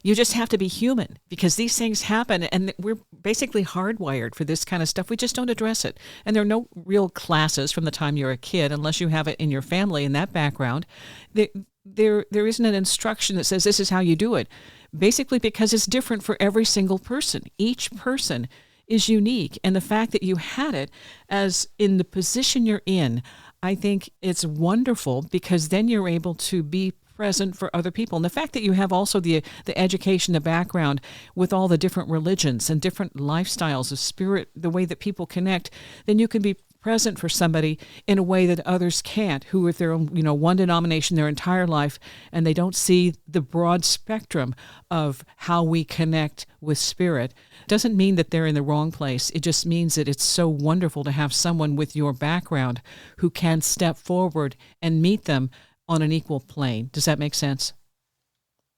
Speaker 2: You just have to be human, because these things happen, and we're basically hardwired for this kind of stuff. We just don't address it. And there are no real classes from the time you're a kid, unless you have it in your family in that background. There isn't an instruction that says this is how you do it, basically because it's different for every single person. Each person is unique. And the fact that you had it as in the position you're in, I think it's wonderful, because then you're able to be present for other people. And the fact that you have also the education, the background with all the different religions and different lifestyles of spirit, the way that people connect, then you can be present for somebody in a way that others can't, who if they're one denomination their entire life and they don't see the broad spectrum of how we connect with spirit. Doesn't mean that they're in the wrong place. It just means that it's so wonderful to have someone with your background who can step forward and meet them on an equal plane. Does that make sense?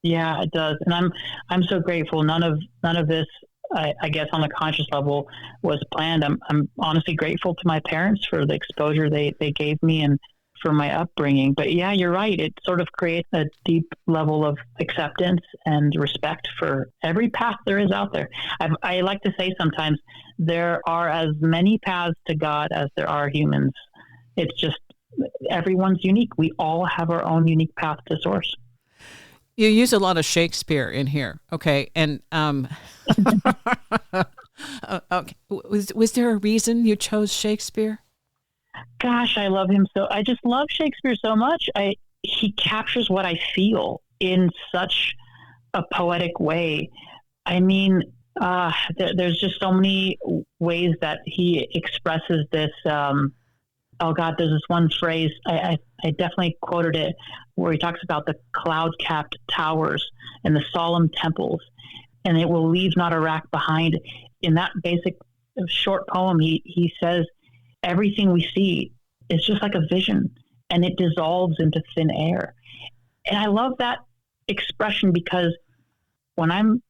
Speaker 1: Yeah, it does. And I'm so grateful. None of this, I guess, on the conscious level was planned. I'm honestly grateful to my parents for the exposure they gave me and for my upbringing. But yeah, you're right. It sort of creates a deep level of acceptance and respect for every path there is out there. I like to say sometimes there are as many paths to God as there are humans. It's just everyone's unique. We all have our own unique path to source.
Speaker 2: You use a lot of Shakespeare in here, okay? And okay, was there a reason you chose Shakespeare?
Speaker 1: Gosh, I love him so. I just love Shakespeare so much. He captures what I feel in such a poetic way. I mean, there's just so many ways that he expresses this. Oh God, there's this one phrase, I definitely quoted it, where he talks about the cloud-capped towers and the solemn temples, and it will leave not a rack behind. In that basic short poem, he says, everything we see is just like a vision, and it dissolves into thin air. And I love that expression, because when I'm,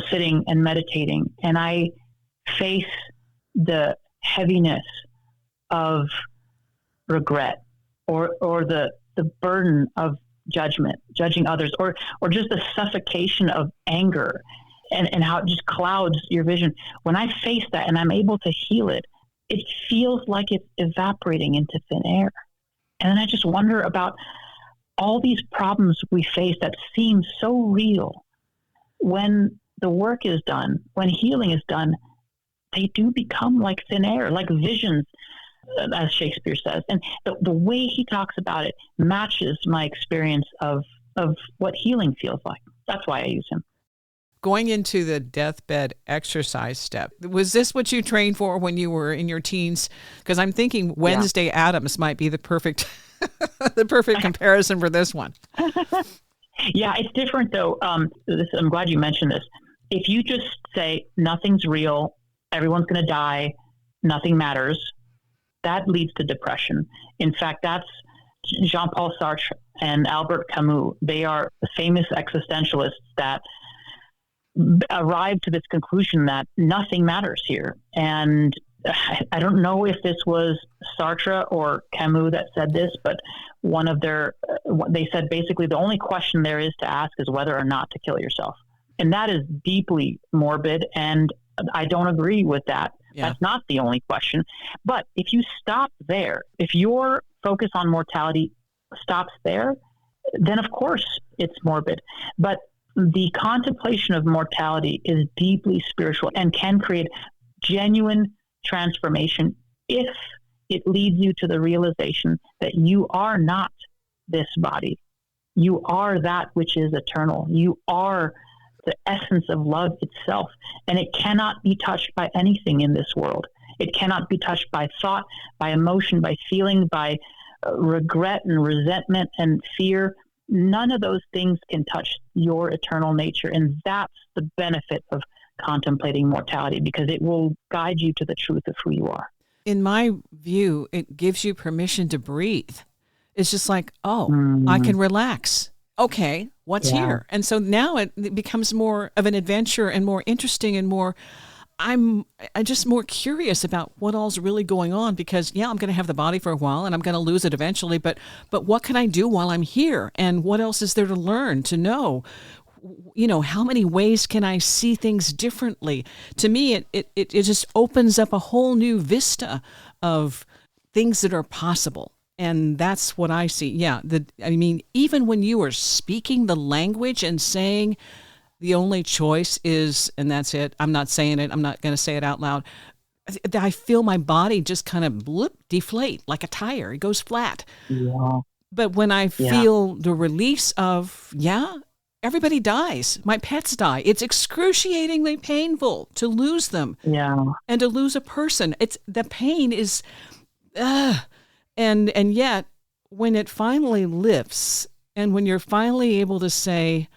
Speaker 1: sitting and meditating, and I face the heaviness of regret, or the burden of judging others, or just the suffocation of anger, and how it just clouds your vision. When I face that and I'm able to heal it, it feels like it's evaporating into thin air. And then I just wonder about all these problems we face that seem so real. When the work is done, when healing is done, they do become like thin air, like visions, as Shakespeare says. And the way he talks about it matches my experience of what healing feels like. That's why I use him.
Speaker 2: Going into the deathbed exercise step, was this what you trained for when you were in your teens? Because I'm thinking Wednesday Addams might be the perfect the perfect comparison for this one.
Speaker 1: Yeah, it's different though. I'm glad you mentioned this. If you just say nothing's real, everyone's going to die, nothing matters, that leads to depression. In fact, that's Jean-Paul Sartre and Albert Camus. They are famous existentialists that arrived to this conclusion that nothing matters here. And I don't know if this was Sartre or Camus that said this, but they said basically the only question there is to ask is whether or not to kill yourself. And that is deeply morbid, and I don't agree with that. Yeah. That's not the only question. But if you stop there, if your focus on mortality stops there, then of course it's morbid. But the contemplation of mortality is deeply spiritual and can create genuine transformation if it leads you to the realization that you are not this body. You are that which is eternal. You are the essence of love itself, and it cannot be touched by anything in this world. It cannot be touched by thought, by emotion, by feeling, by regret and resentment and fear. None of those things can touch your eternal nature, and that's the benefit of contemplating mortality, because it will guide you to the truth of who you are.
Speaker 2: In my view, it gives you permission to breathe. It's just like, I can relax. Okay, what's here? And so now it becomes more of an adventure and more interesting and more, I'm just more curious about what all's really going on, because I'm going to have the body for a while and I'm going to lose it eventually, but what can I do while I'm here? And what else is there to learn, to know? How many ways can I see things differently? To me, it just opens up a whole new vista of things that are possible. And that's what I see. Yeah. Even when you are speaking the language and saying the only choice is, and that's it, I'm not saying it, I'm not going to say it out loud, I feel my body just kind of deflate like a tire. It goes flat. Yeah. But when I feel the release of, everybody dies. My pets die. It's excruciatingly painful to lose them. Yeah. And to lose a person. The pain is, and yet when it finally lifts, and when you're finally able to say,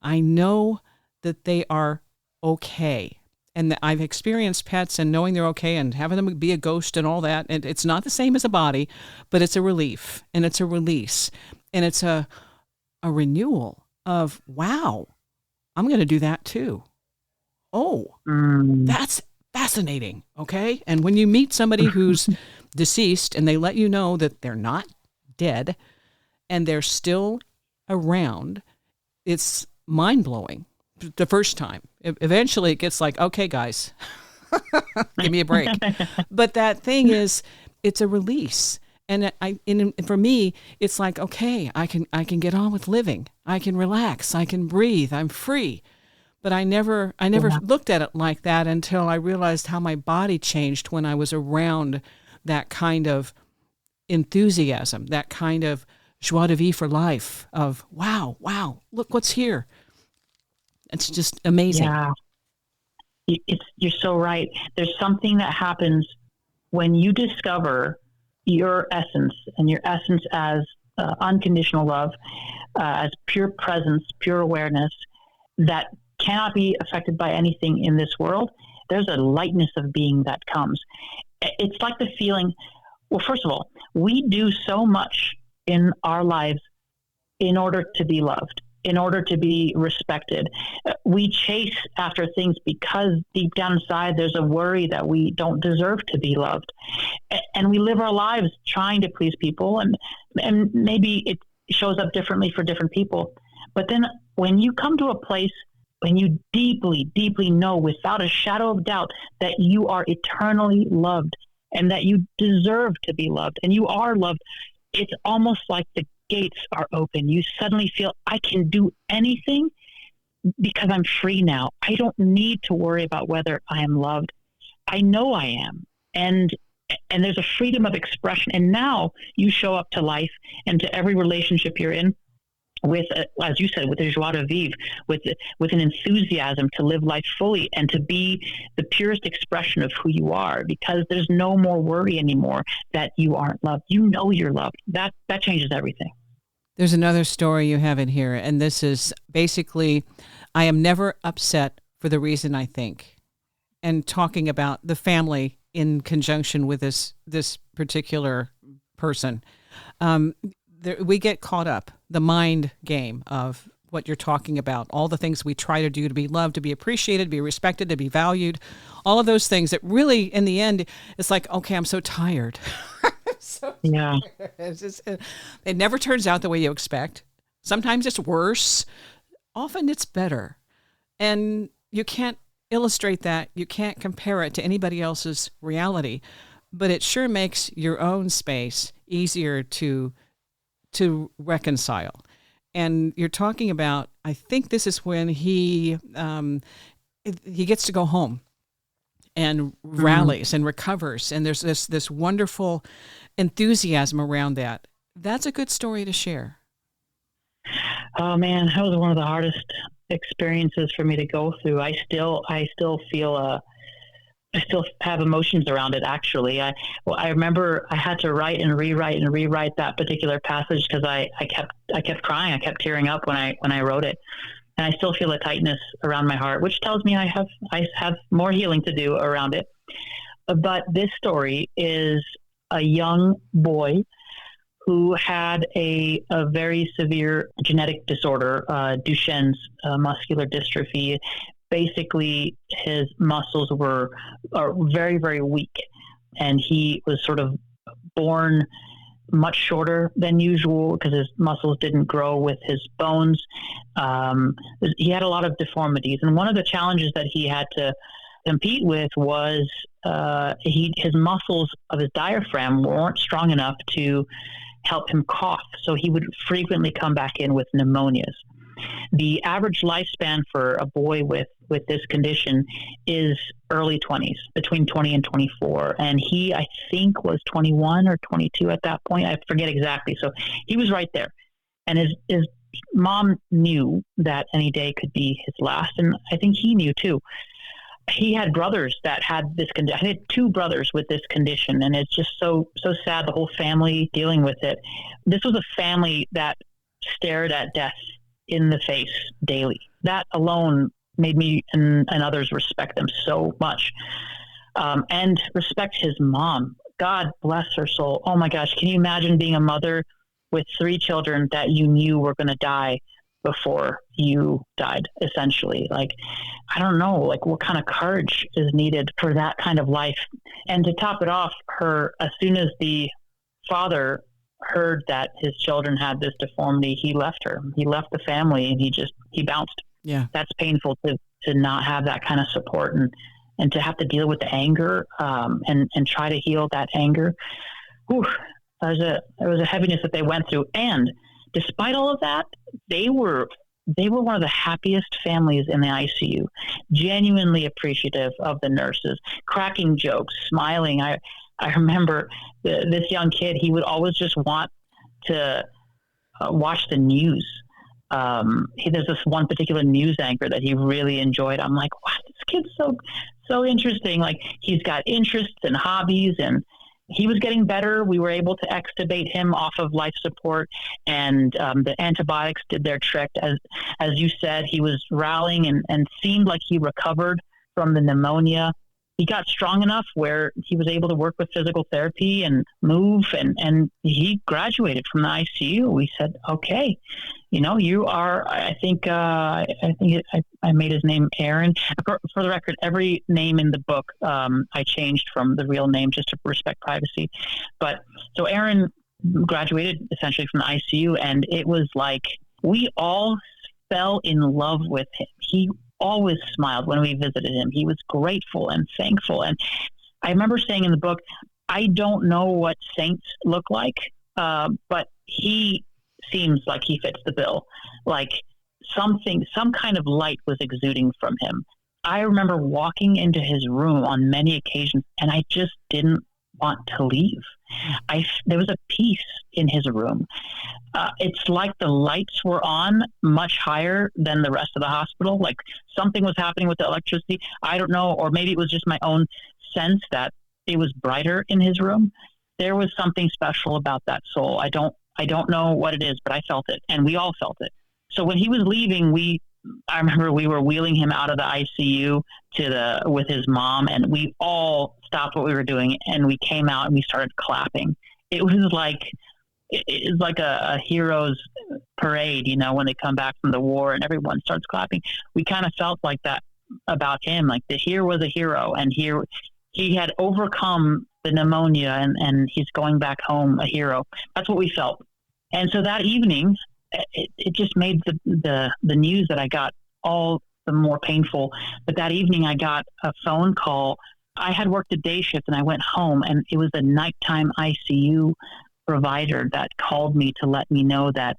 Speaker 2: I know that they are okay. And I've experienced pets and knowing they're okay and having them be a ghost and all that. And it's not the same as a body, but it's a relief and it's a release and it's a renewal of, wow, I'm going to do that too. Oh, that's fascinating. Okay. And when you meet somebody who's deceased and they let you know that they're not dead and they're still around, it's mind-blowing the first time. Eventually it gets like, okay, guys, give me a break. But that thing is, it's a release. And for me, it's like, okay, I can get on with living. I can relax. I can breathe. I'm free. But I never looked at it like that until I realized how my body changed when I was around that kind of enthusiasm, that kind of joie de vivre for life of, wow, look what's here. It's just amazing.
Speaker 1: Yeah, you're so right. There's something that happens when you discover your essence, and your essence as unconditional love, as pure presence, pure awareness that cannot be affected by anything in this world. There's a lightness of being that comes. It's like the feeling, well, first of all, we do so much in our lives in order to be loved, in order to be respected. We chase after things because deep down inside there's a worry that we don't deserve to be loved. And we live our lives trying to please people, and maybe it shows up differently for different people. But then when you come to a place when you deeply, deeply know without a shadow of doubt that you are eternally loved and that you deserve to be loved and you are loved, it's almost like the gates are open. You suddenly feel, I can do anything because I'm free now. I don't need to worry about whether I am loved. I know I am. And there's a freedom of expression. And now you show up to life and to every relationship you're in with, as you said, with a joie de vivre, with an enthusiasm to live life fully and to be the purest expression of who you are, because there's no more worry anymore that you aren't loved. You know you're loved. That changes everything.
Speaker 2: There's another story you have in here, and this is basically, I am never upset for the reason I think, and talking about the family in conjunction with this particular person. We get caught up, the mind game of what you're talking about, all the things we try to do to be loved, to be appreciated, to be respected, to be valued, all of those things that really, in the end, it's like, okay, I'm so tired.
Speaker 1: Yeah.
Speaker 2: It never turns out the way you expect. Sometimes it's worse. Often it's better. And you can't illustrate that. You can't compare it to anybody else's reality, but it sure makes your own space easier to reconcile. And you're talking about, I think this is when he gets to go home and rallies and recovers. And there's this wonderful enthusiasm around that. That's a good story to share.
Speaker 1: Oh man, that was one of the hardest experiences for me to go through. I still feel I still have emotions around it, actually. I remember I had to write and rewrite that particular passage because I kept crying. I kept tearing up when I wrote it. And I still feel a tightness around my heart, which tells me I have more healing to do around it. But this story is a young boy who had a very severe genetic disorder, Duchenne's muscular dystrophy. Basically, his muscles are very, very weak, and he was sort of born much shorter than usual because his muscles didn't grow with his bones. He had a lot of deformities, and one of the challenges that he had to compete with was his muscles of his diaphragm weren't strong enough to help him cough, so he would frequently come back in with pneumonias. The average lifespan for a boy with this condition is early 20s, between 20 and 24. And he, I think, was 21 or 22 at that point. I forget exactly. So he was right there. And his mom knew that any day could be his last. And I think he knew too. He had brothers that had this condition. I had two brothers with this condition. And it's just so sad, the whole family dealing with it. This was a family that stared at death in the face daily. That alone made me and others respect them so much, and respect his mom. God bless her soul. Oh my gosh, can you imagine being a mother with three children that you knew were going to die before you died, essentially? Like, I don't know, like what kind of courage is needed for that kind of life. And to top it off, as soon as the father heard that his children had this deformity, he left her. He left the family and he bounced. Yeah. That's painful to not have that kind of support and to have to deal with the anger, and try to heal that anger. Whew, it was a heaviness that they went through. And despite all of that, they were one of the happiest families in the ICU, genuinely appreciative of the nurses, cracking jokes, smiling. I remember this young kid, he would always just want to watch the news There's this one particular news anchor that he really enjoyed. I'm like, wow, this kid's so interesting. Like, he's got interests and hobbies, and he was getting better. We were able to extubate him off of life support, and the antibiotics did their trick. As you said, he was rallying and seemed like he recovered from the pneumonia. He got strong enough where he was able to work with physical therapy and move, and he graduated from the ICU. We said, okay, you are, I made his name Aaron. For the record, every name in the book, I changed from the real name just to respect privacy. But so Aaron graduated essentially from the ICU, and it was like we all fell in love with him. He always smiled when we visited him. He was grateful and thankful. And I remember saying in the book, I don't know what saints look like, but he seems like he fits the bill. Like some kind of light was exuding from him. I remember walking into his room on many occasions, and I just didn't want to leave. There was a peace in his room. It's like the lights were on much higher than the rest of the hospital. Like something was happening with the electricity. I don't know, or maybe it was just my own sense that it was brighter in his room. There was something special about that soul. I don't know what it is, but I felt it, and we all felt it. So when he was leaving, I remember we were wheeling him out of the ICU with his mom, and we all stopped what we were doing, and we came out and we started clapping. It was like a hero's parade, when they come back from the war and everyone starts clapping. We kind of felt like that about him. Like here was a hero, and here he had overcome the pneumonia, and he's going back home a hero. That's what we felt. And so that evening, it just made the news that I got all the more painful. But that evening I got a phone call. I had worked a day shift and I went home, and it was a nighttime ICU provider that called me to let me know that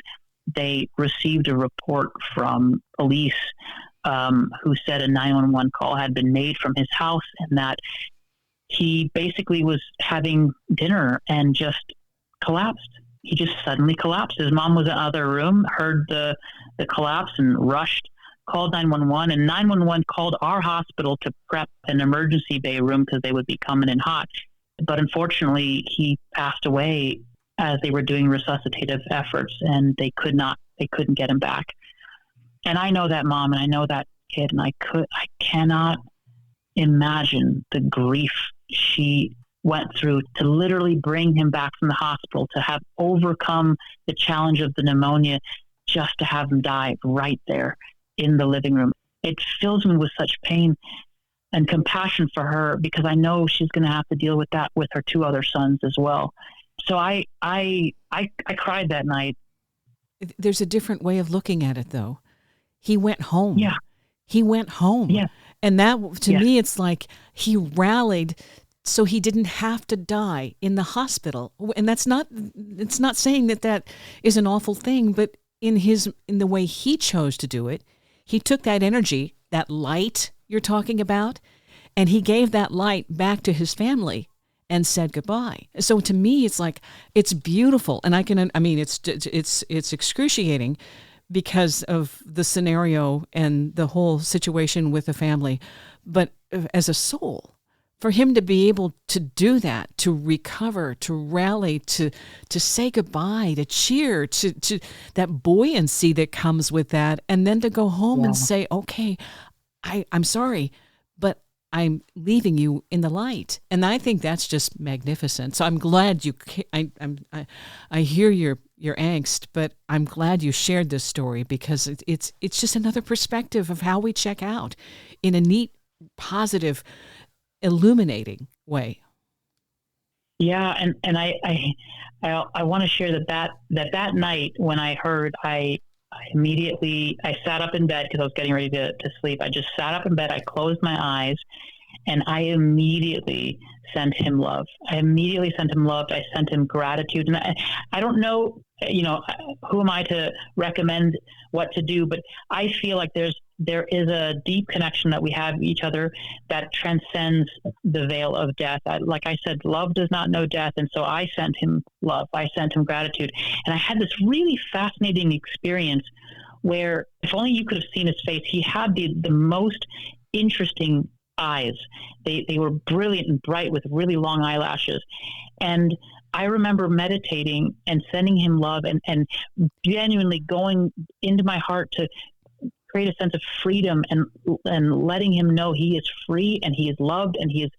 Speaker 1: they received a report from police who said a 911 call had been made from his house, and that he basically was having dinner and just collapsed. He just suddenly collapsed. His mom was in the other room, heard the collapse, and rushed, called 911, and 911 called our hospital to prep an emergency bay room because they would be coming in hot. But unfortunately, he passed away as they were doing resuscitative efforts, and they couldn't get him back. And I know that mom, and I know that kid, and I cannot imagine the grief she went through to literally bring him back from the hospital, to have overcome the challenge of the pneumonia, just to have him die right there in the living room. It fills me with such pain and compassion for her, because I know she's going to have to deal with that with her two other sons as well. So I cried that night.
Speaker 2: There's a different way of looking at it, though. He went home.
Speaker 1: Yeah.
Speaker 2: He went home.
Speaker 1: Yeah.
Speaker 2: And that, to me, it's like he rallied so he didn't have to die in the hospital. And it's not saying that is an awful thing, but in the way he chose to do it, he took that energy, that light you're talking about, and he gave that light back to his family and said goodbye. So to me, it's like, it's beautiful. And it's excruciating because of the scenario and the whole situation with the family. But as a soul, for him to be able to do that, to recover, to rally, to say goodbye, to cheer, to that buoyancy that comes with that, and then to go home and say, okay, I'm sorry, but I'm leaving you in the light. And I think that's just magnificent. So I'm glad I hear your angst, but I'm glad you shared this story, because it's just another perspective of how we check out in a neat, positive, illuminating way.
Speaker 1: Yeah, and I want to share that night when I heard, I immediately sat up in bed because I was getting ready to sleep. I just sat up in bed. I closed my eyes, and I immediately sent him love. I sent him gratitude, and I don't know, who am I to recommend what to do, but I feel like there is a deep connection that we have with each other that transcends the veil of death. Like I said, love does not know death. And so I sent him love. I sent him gratitude. And I had this really fascinating experience where if only you could have seen his face, he had the most interesting eyes. They were brilliant and bright with really long eyelashes. And I remember meditating and sending him love and genuinely going into my heart to create a sense of freedom and letting him know he is free and he is loved and he is,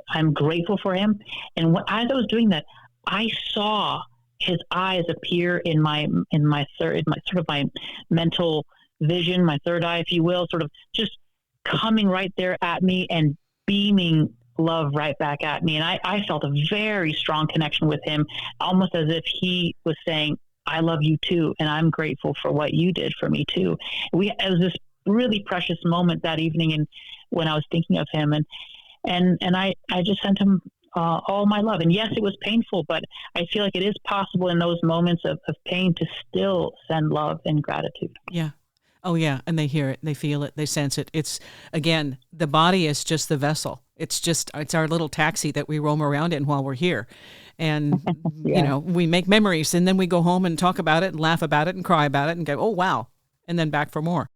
Speaker 1: I'm grateful for him. And as I was doing that, I saw his eyes appear in my mental vision, my third eye, if you will, sort of just coming right there at me and beaming love right back at me. And I felt a very strong connection with him, almost as if he was saying, I love you too, and I'm grateful for what you did for me too. It was this really precious moment that evening, and when I was thinking of him, and I just sent him all my love. And yes, it was painful, but I feel like it is possible in those moments of pain to still send love and gratitude.
Speaker 2: Yeah. Oh, yeah. And they hear it, they feel it, they sense it. It's, again, the body is just the vessel. It's our little taxi that we roam around in while we're here. And,
Speaker 1: Yeah.
Speaker 2: We make memories and then we go home and talk about it and laugh about it and cry about it and go, oh, wow. And then back for more.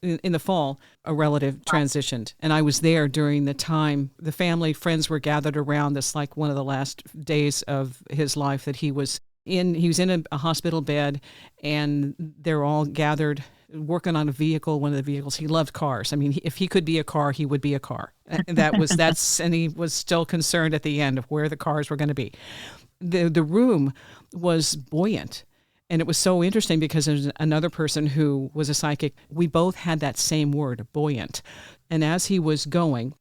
Speaker 2: In the fall, a relative transitioned, and I was there during the time the family, friends were gathered around this, like one of the last days of his life that he was in. He was in a hospital bed, and they're all gathered working on a vehicle, one of the vehicles. He loved cars. I mean, if he could be a car, he would be a car. And he was still concerned at the end of where the cars were going to be. The room was buoyant. And it was so interesting because there's another person who was a psychic. We both had that same word, buoyant. And as he was going,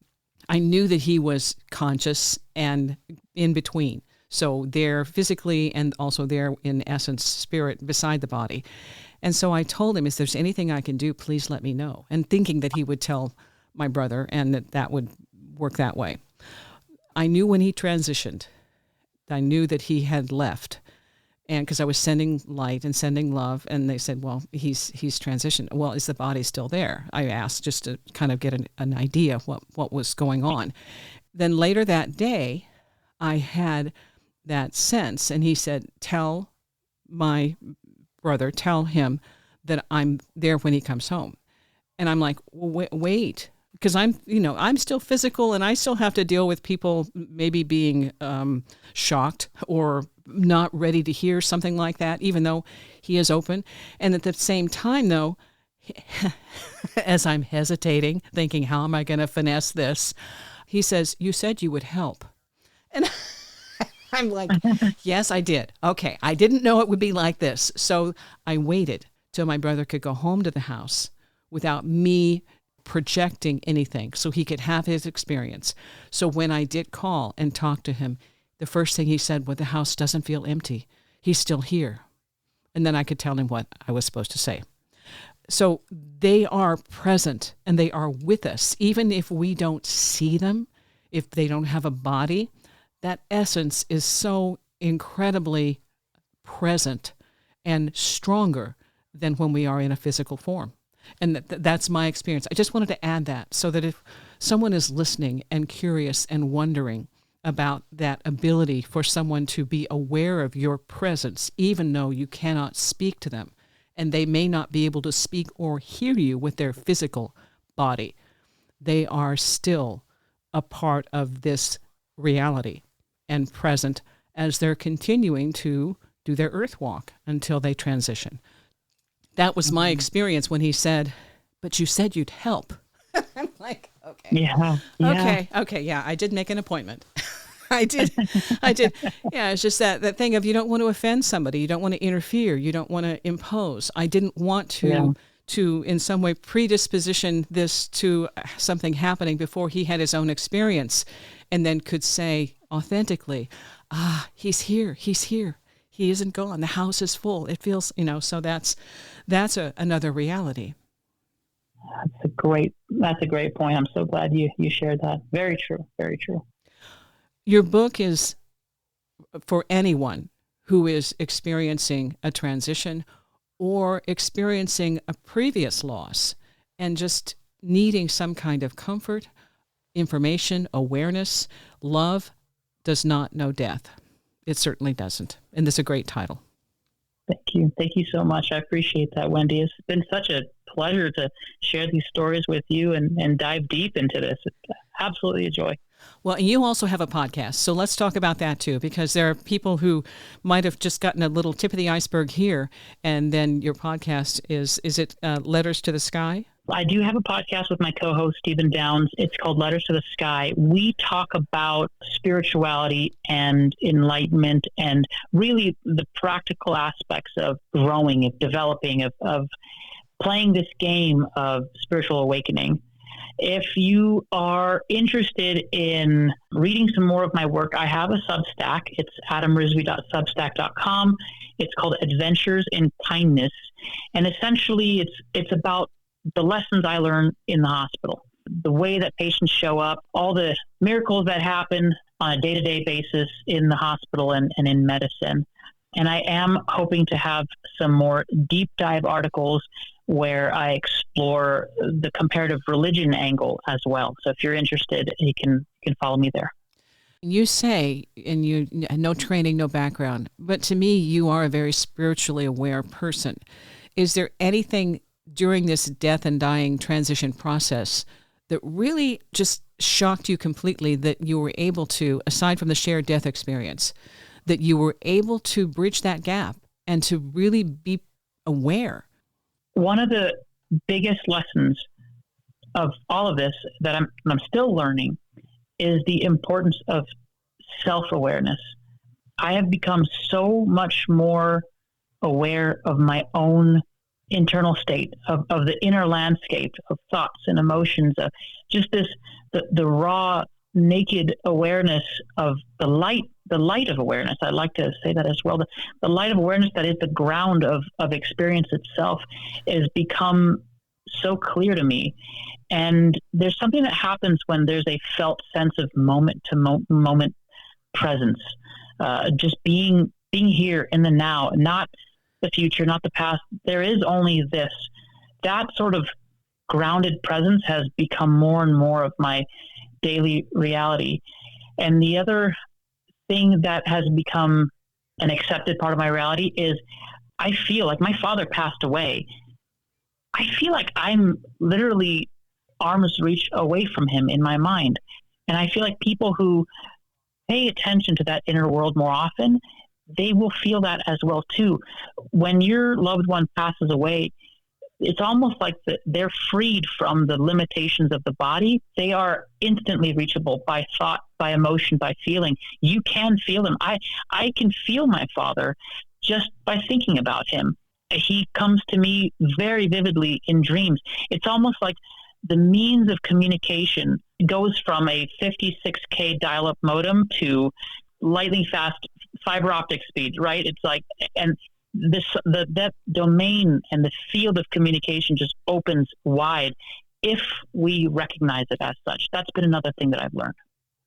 Speaker 2: I knew that he was conscious and in between. So there physically and also there in essence, spirit beside the body. And so I told him, if there's anything I can do, please let me know. And thinking that he would tell my brother and that would work that way. I knew when he transitioned, I knew that he had left. And because I was sending light and sending love, and they said, well, he's transitioned. Well, is the body still there? I asked just to kind of get an idea of what was going on. Then later that day, I had that sense, and he said, tell my brother, tell him that I'm there when he comes home. And I'm like, well, wait. Because I'm still physical and I still have to deal with people maybe being shocked or not ready to hear something like that, even though he is open. And at the same time, though, as I'm hesitating, thinking, how am I going to finesse this? He says, you said you would help. And I'm like, yes, I did. Okay. I didn't know it would be like this. So I waited till my brother could go home to the house without me projecting anything so he could have his experience. So when I did call and talk to him, the first thing he said was, the house doesn't feel empty. He's still here. And then I could tell him what I was supposed to say. So they are present and they are with us. Even if we don't see them, if they don't have a body, that essence is so incredibly present and stronger than when we are in a physical form. And that's my experience. I just wanted to add that so that if someone is listening and curious and wondering about that ability for someone to be aware of your presence, even though you cannot speak to them, and they may not be able to speak or hear you with their physical body, they are still a part of this reality and present as they're continuing to do their earth walk until they transition. That was my experience when he said, but you said you'd help. I'm like, okay.
Speaker 1: Yeah.
Speaker 2: Okay. Yeah, I did make an appointment. I did. Yeah, it's just that thing of you don't want to offend somebody. You don't want to interfere. You don't want to impose. I didn't want to in some way predisposition this to something happening before he had his own experience and then could say authentically, he's here. He isn't gone. The house is full. It feels, so that's another reality.
Speaker 1: That's a great point. I'm so glad you shared that. Very true. Very true.
Speaker 2: Your book is for anyone who is experiencing a transition or experiencing a previous loss and just needing some kind of comfort, information, awareness. Love does not know death. It certainly doesn't. And it's a great title.
Speaker 1: Thank you. Thank you so much. I appreciate that, Wendy. It's been such a pleasure to share these stories with you and dive deep into this. It's absolutely a joy.
Speaker 2: Well, and you also have a podcast, so let's talk about that too, because there are people who might have just gotten a little tip of the iceberg here, and then your podcast is it Letters to the Sky?
Speaker 1: I do have a podcast with my co-host, Stephen Downs. It's called Letters to the Sky. We talk about spirituality and enlightenment and really the practical aspects of growing, of developing, of playing this game of spiritual awakening. If you are interested in reading some more of my work, I have a Substack. It's adamrizvi.substack.com. It's called Adventures in Kindness. And essentially, it's about the lessons I learned in the hospital, the way that patients show up, all the miracles that happen on a day-to-day basis in the hospital and in medicine. And I am hoping to have some more deep dive articles where I explore the comparative religion angle as well. So if you're interested, you can follow me there.
Speaker 2: You say, and you no training, no background, but to me, you are a very spiritually aware person. Is there anything during this death and dying transition process that really just shocked you completely that you were able to, aside from the shared death experience, that you were able to bridge that gap and to really be aware?
Speaker 1: One of the biggest lessons of all of this that I'm still learning is the importance of self-awareness. I have become so much more aware of my own internal state, of the inner landscape of thoughts and emotions, of just the raw, naked awareness of the light of awareness. I'd like to say that as well. The light of awareness that is the ground of experience itself has become so clear to me. And there's something that happens when there's a felt sense of moment to moment presence, just being here in the now, not the future, not the past. There is only this. That sort of grounded presence has become more and more of my daily reality. And the other thing that has become an accepted part of my reality is I feel like my father passed away. I feel like I'm literally arm's reach away from him in my mind. And I feel like people who pay attention to that inner world more often, they will feel that as well too. When your loved one passes away, it's almost like they're freed from the limitations of the body. They are instantly reachable by thought, by emotion, by feeling. You can feel them. I can feel my father just by thinking about him. He comes to me very vividly in dreams. It's almost like the means of communication goes from a 56K dial-up modem to lightning fast fiber optic speed, right? It's like, and that domain and the field of communication just opens wide if we recognize it as such. That's been another thing that I've learned.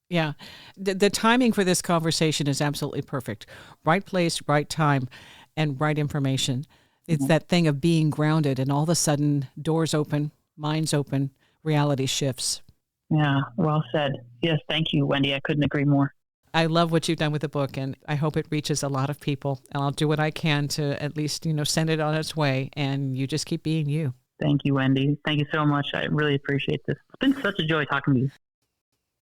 Speaker 2: Yeah. The timing for this conversation is absolutely perfect. Right place, right time, and right information. It's that thing of being grounded, and all of a sudden doors open, minds open, reality shifts.
Speaker 1: Yeah, well said. Yes, thank you, Wendy. I couldn't agree more.
Speaker 2: I love what you've done with the book, and I hope it reaches a lot of people. And I'll do what I can to at least, send it on its way. And you just keep being you.
Speaker 1: Thank you, Wendy. Thank you so much. I really appreciate this. It's been such a joy talking to you.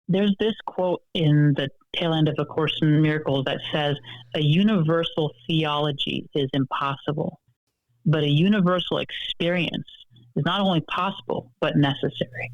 Speaker 1: There's this quote in the tail end of A Course in Miracles that says, "A universal theology is impossible, but a universal experience is not only possible, but necessary."